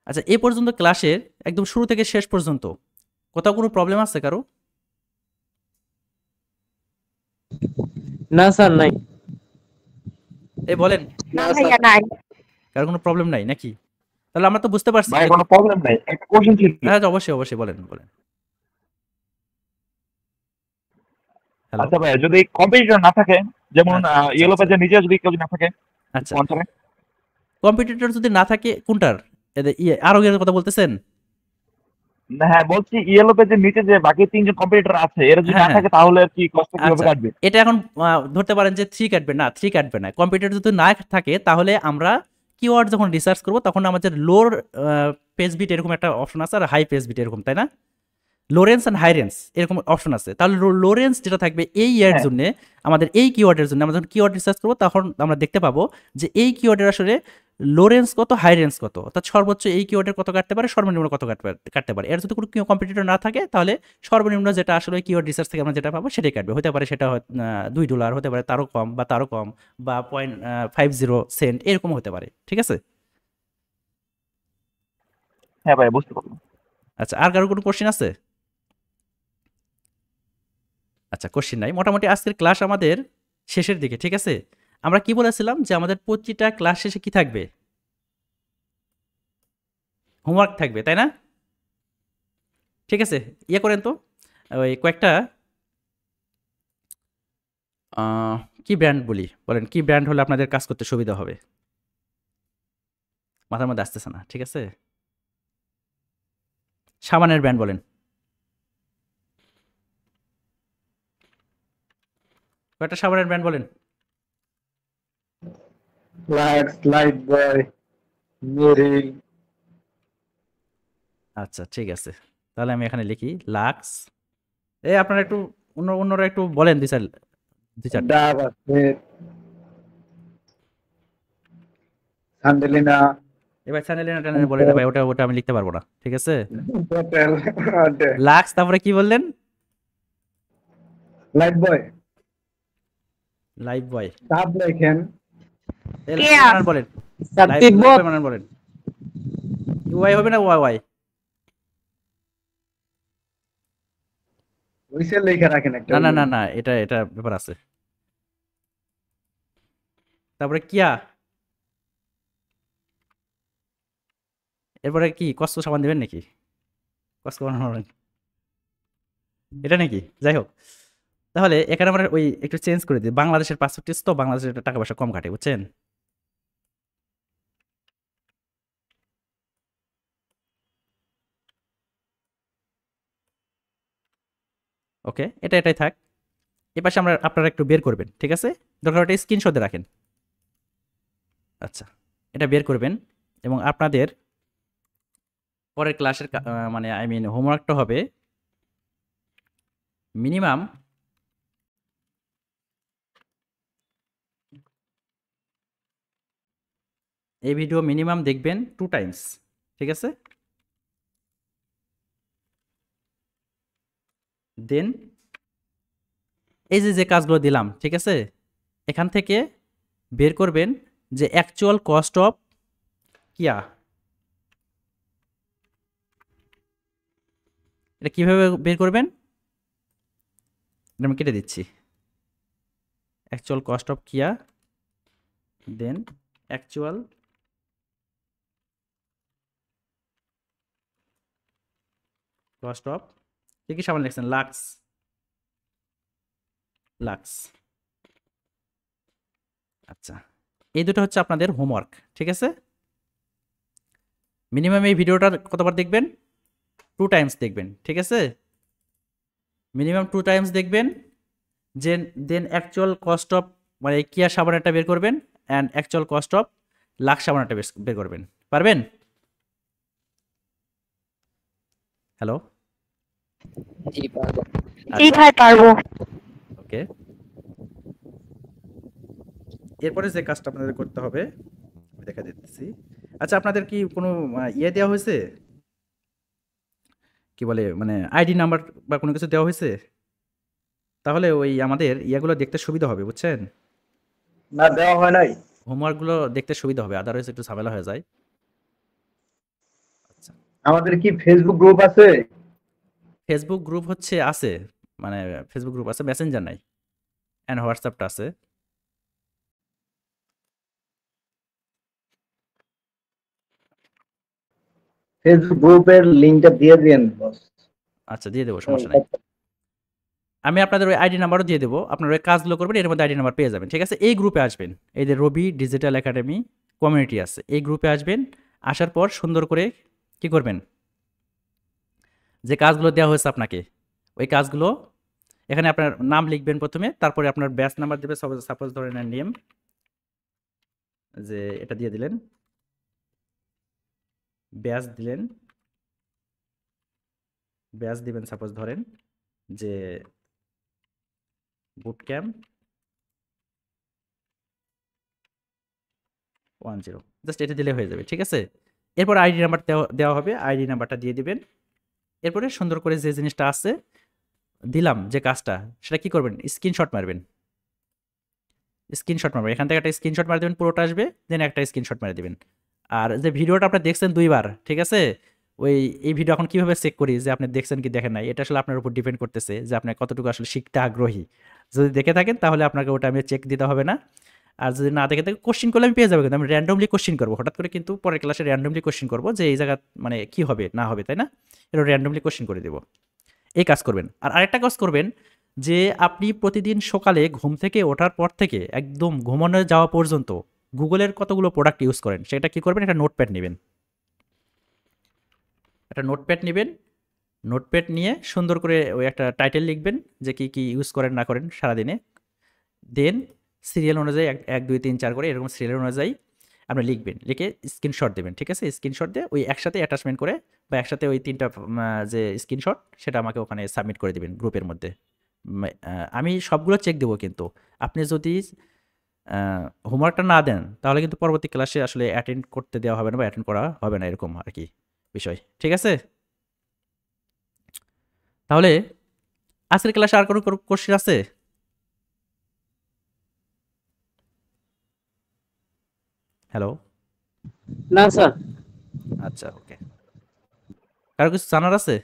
আচ্ছা, এ পর্যন্ত ক্লাসের একদম শুরু থেকে শেষ পর্যন্ত কোথাও কোনো প্রবলেম আছে কারো? না স্যার, নাই। এই বলেন, না ভাইয়া নাই। কারো কোনো প্রবলেম নাই নাকি? তাহলে আমরা তো বুঝতে পারছি ভাই যে- কোনো প্রবলেম নাই, একটা কোশ্চেন ছিল। হ্যাঁ অবশ্যই অবশ্যই, বলেন বলেন। হ্যালো, আচ্ছা ভাই, যদি কম্পিটিটর না থাকে, যেমন আচ্ছা, ইয়েলো আচ্ছা। পেজে নিজে যদি কেউ না থাকে, আচ্ছা, কোনটারে? কম্পিটিটর যদি না থাকে কোনটার? আরো এর কথা বলতেছেন? না, হ্যাঁ বলছি, ইয়েলো পেজের নিচে যে বাকি 3জন কম্পিটিটর আছে, এরা যদি হ্যাঁ, না হ্যাঁ। থাকে তাহলে আর কি কষ্ট কিভাবে আচ্ছা, কাটবে? এটা এখন ধরতে পারেন যে 3 কাটবে না, 3 কাটবে না। কম্পিটিটর যদি না থাকে তাহলে আমরা কিওয়ার্ড যখন রিসার্চ করব তখন আমাদের লোর পেজ বিট এরকম একটা অপশন আছে, আর হাই পেজ বিট এরকম, তাই না? লোরেন্স অ্যান্ড হাই রেঞ্জ এরকম অপশন আছে। তাহলে লোরেন্স যেটা থাকবে এই এর হ্যাঁ জন্য, আমাদের এই কিওয়ার্ডের জন্য আমরা যখন কিওয়ার্ড রিসার্চ করবো তখন আমরা দেখতে পাবো যে এই কিওয়ার্ডের আসলে লোরেন্স কত, হাই রেঞ্জ কত, অর্থাৎ সর্বোচ্চ এই কিওয়ার্ডের কত কাটতে পারে, সর্বনিম্ন কত কাটতে পারে। এর যদি কোনো কম্পিটিটর না থাকে তাহলে সর্বনিম্ন যেটা আসলে কিওয়ার্ড রিসার্চ থেকে আমরা যেটা পাবো সেটাই কাটবে। হতে পারে সেটা $2, হতে পারে তারও কম বা তারও কম, বা 0.50 সেন্ট এরকম হতে পারে। ঠিক আছে? হ্যাঁ ভাই, বুঝতে পারলাম। আচ্ছা, আর কারো কোনো কোশ্চেন আছে? আচ্ছা, কোশ্চেন নাই। মোটামুটি আজকের ক্লাস আমাদের শেষের দিকে। ঠিক আছে? আমরা কি বলেছিলাম যে আমাদের প্রতিটা ক্লাস শেষে কি থাকবে? হোমওয়ার্ক থাকবে, তাই না? ঠিক আছে, ইয়ে করেন তো, ওই কয়েকটা কি ব্র্যান্ড বলি, বলেন কি ব্র্যান্ড হলে আপনাদের কাজ করতে সুবিধা হবে? মাথার মধ্যে আসতেছে না। ঠিক আছে, সাবানের ব্র্যান্ড বলেন, কয়েকটা সাবানের ব্র্যান্ড বলেন। লাক্স, লাইট বয়, মেরি। আচ্ছা, ঠিক আছে, তাহলে আমি এখানে লিখি লাক্স। আপনারা একটু অন্যরা একটু বলেন দুই চারটা। ডাব আছে, সান্ডেলিনা, এবার চ্যানেলিনা ট্যানেলিনা বলেন না ভাই, ওটা ওটা আমি লিখতে পারবো না। ঠিক আছে, হোটেল, লাক্স, তারপরে কি বললেন? লাইট বয়, লাইফ বয়। ডাব লেখেন, বানান বলেন, লাইফ বয় বানান বলেন। ইউআই হবে না ওয়াই ওয়াই? হুইসেল লেখা রাখেন একটা। না না না না, এটা এটা ব্যাপার আছে। তারপরে কিয়া, এরপরে কি কসকো সাবান দিবেন নাকি? কসকো বানাবেন এটা নাকি? যাই হোক, তাহলে এখানে আমরা ওই একটু চেঞ্জ করে দিই। বাংলাদেশের পাসপোর্ট তো বাংলাদেশের টাকা পয়সা কম কাটে, বুঝছেন? ওকে, এটাই থাক। এ পাশে আপনারা একটু বের করবেন। ঠিক আছে, দরকার একটা স্ক্রিনশটে রাখেন। আচ্ছা, এটা বের করবেন এবং আপনাদের পরের ক্লাসের মানে আই মিন হোমওয়ার্কটা হবে মিনিমাম এই ভিডিও মিনিমাম দেখবেন 2 টাইমস। ঠিক আছে, দেন এই যে কাজগুলো দিলাম, ঠিক আছে, এখান থেকে বের করবেন যে অ্যাকচুয়াল কস্ট অফ কিয়া। এটা কিভাবে বের করবেন? এটা আমি কেটে দিচ্ছি। অ্যাকচুয়াল কস্ট অফ কিয়া, দেন অ্যাকচুয়াল কস্ট অফ কি সামান লিখছেন, লাক্স, লাক্স। আচ্ছা, এই দুটো হচ্ছে আপনাদের হোমওয়ার্ক। ঠিক আছে, মিনিমাম এই ভিডিওটা কতবার দেখবেন? 2 টাইমস দেখবেন। ঠিক আছে, মিনিমাম 2 টাইমস দেখবেন। যে দেন অ্যাকচুয়াল কস্ট অফ মানে কিয়া সাবানেরটা বের করবেন, and actual cost of Lux সাবানেরটা বের করবেন। পারবেন? হ্যালো, জি পারবো। জি ভাই পারবো। ওকে, এরপরে যে কাজটা আপনাদের করতে হবে আমি দেখা দিতেছি। আচ্ছা, আপনাদের কি কোনো ইয়ে দেওয়া হয়েছে, কি বলে মানে আইডি নাম্বার বা কোনো কিছু দেওয়া হয়েছে? তাহলে ওই আমাদের ইয়েগুলো দেখতে সুবিধা হবে, বুঝছেন? না, দেওয়া হয় নাই। হোমওয়ার্কগুলো দেখতে সুবিধা হবে, আদারওয়াইজ একটু ঝামেলা হয়ে যায়। আচ্ছা, আমাদের কি ফেসবুক গ্রুপ আছে? ফেসবুক গ্রুপ হচ্ছে আছে, মানে ফেসবুক গ্রুপ আছে, মেসেঞ্জার নাই, অ্যান্ড হোয়াটসঅ্যাপটা আছে। ফেসবুক গ্রুপের লিংকটা দিয়ে দিন বস। আচ্ছা, দিয়ে দেবো, সমস্যা নাই। আমি আপনাদের ওই আইডি নাম্বারও দিয়ে দেবো, আপনারা ওই কাজগুলো করবেন, এর মধ্যে আইডি নাম্বার পেয়ে যাবেন। ঠিক আছে, এই গ্রুপে আসবেন, এই যে রবি ডিজিটাল একাডেমি কমিউনিটি আছে, এই গ্রুপে আসবেন। আসার পর সুন্দর করে কি করবেন, যে কাজগুলো দেওয়া হয়েছে আপনাকে ওই কাজগুলো এখানে আপনার নাম লিখবেন প্রথমে, তারপরে আপনার ব্যাচ নাম্বার দেবে। সাপোজ ধরে নেন নেম, যে এটা দিয়ে দিলেন, ব্যাচ দিলেন, ব্যাচ দিবেন, সাপোজ ধরেন যে বুট ক্যাম্প 10, জাস্ট এটা দিলে হয়ে যাবে, ঠিক আছে। এরপর আইডি নাম্বার দেওয়া হবে, আইডি নাম্বারটা দিয়ে দিবেন। এরপরে সুন্দর করে যে জিনিসটা আছে দিলাম, যে কাজটা, সেটা কি করবেন, স্ক্রিনশট মারবেন। স্ক্রিনশট মারবেন, এখান থেকে একটা স্ক্রিনশট মারে দেবেন, পুরোটা আসবে, দেন একটা স্ক্রিনশট মেরে দেবেন। আর যে ভিডিওটা আপনি দেখছেন 2বার, ঠিক আছে, এই ভিডিও এখন কিভাবে চেক করি যে আপনি দেখছেন কি দেখেন নাই, এটা আসলে আপনার উপর ডিপেন্ড করতেছে যে আপনি কতটুকু আসলে শিখতে আগ্রহী। যদি দেখে থাকেন তাহলে আপনাকে ওটা আমি চেক দিতে হবে না। আর যদি না দেখে থাকে, কোশ্চিন করলে আমি পেয়ে যাবো, কিন্তু আমি র্যান্ডমলি কোশ্চিন করবো, হঠাৎ করে কিন্তু পরের ক্লাসে র্যান্ডমলি কোশ্চিন করবো যে এই জায়গা মানে কি হবে না হবে, তাই না, এটা র্যান্ডমলি কোশ্চিন করে দেবো। এই কাজ করবেন। আর আরেকটা কাজ করবেন যে আপনি প্রতিদিন সকালে ঘুম থেকে ওঠার পর থেকে একদম ঘুমানো যাওয়া পর্যন্ত গুগলের কতগুলো প্রোডাক্ট ইউজ করেন, সেটা কি করবেন, একটা নোটপ্যাড নেবেন। একটা নোটপ্যাড নেবেন, নোটপ্যাড নিয়ে সুন্দর করে ওই একটা টাইটেল লিখবেন যে কি কি ইউজ করেন না করেন সারাদিনে। দেন সিরিয়াল অনুযায়ী 1 2 3 4 করে এরকম সিরিয়াল অনুযায়ী আপনি লিখবেন, লিখে স্ক্রিনশট দেবেন, ঠিক আছে। স্ক্রিনশট দিয়ে ওই একসাথে অ্যাটাচমেন্ট করে বা একসাথে ওই 3টা যে স্ক্রিনশট, সেটা আমাকে ওখানে সাবমিট করে দিবেন গ্রুপের মধ্যে। আমি সবগুলো চেক দেবো, কিন্তু আপনি যদি হোমওয়ার্কটা না দেন তাহলে কিন্তু পরবর্তী ক্লাসে আসলে অ্যাটেন্ড করতে দেওয়া হবে না বা অ্যাটেন্ড করা হবে না, এরকম আর কি বিষয়, ঠিক আছে। তাহলে আজকের ক্লাসে আর কোনো কোশ্চেন আছে? হ্যালো, না স্যার। আচ্ছা, ওকে। কারো কিছু জানার আছে?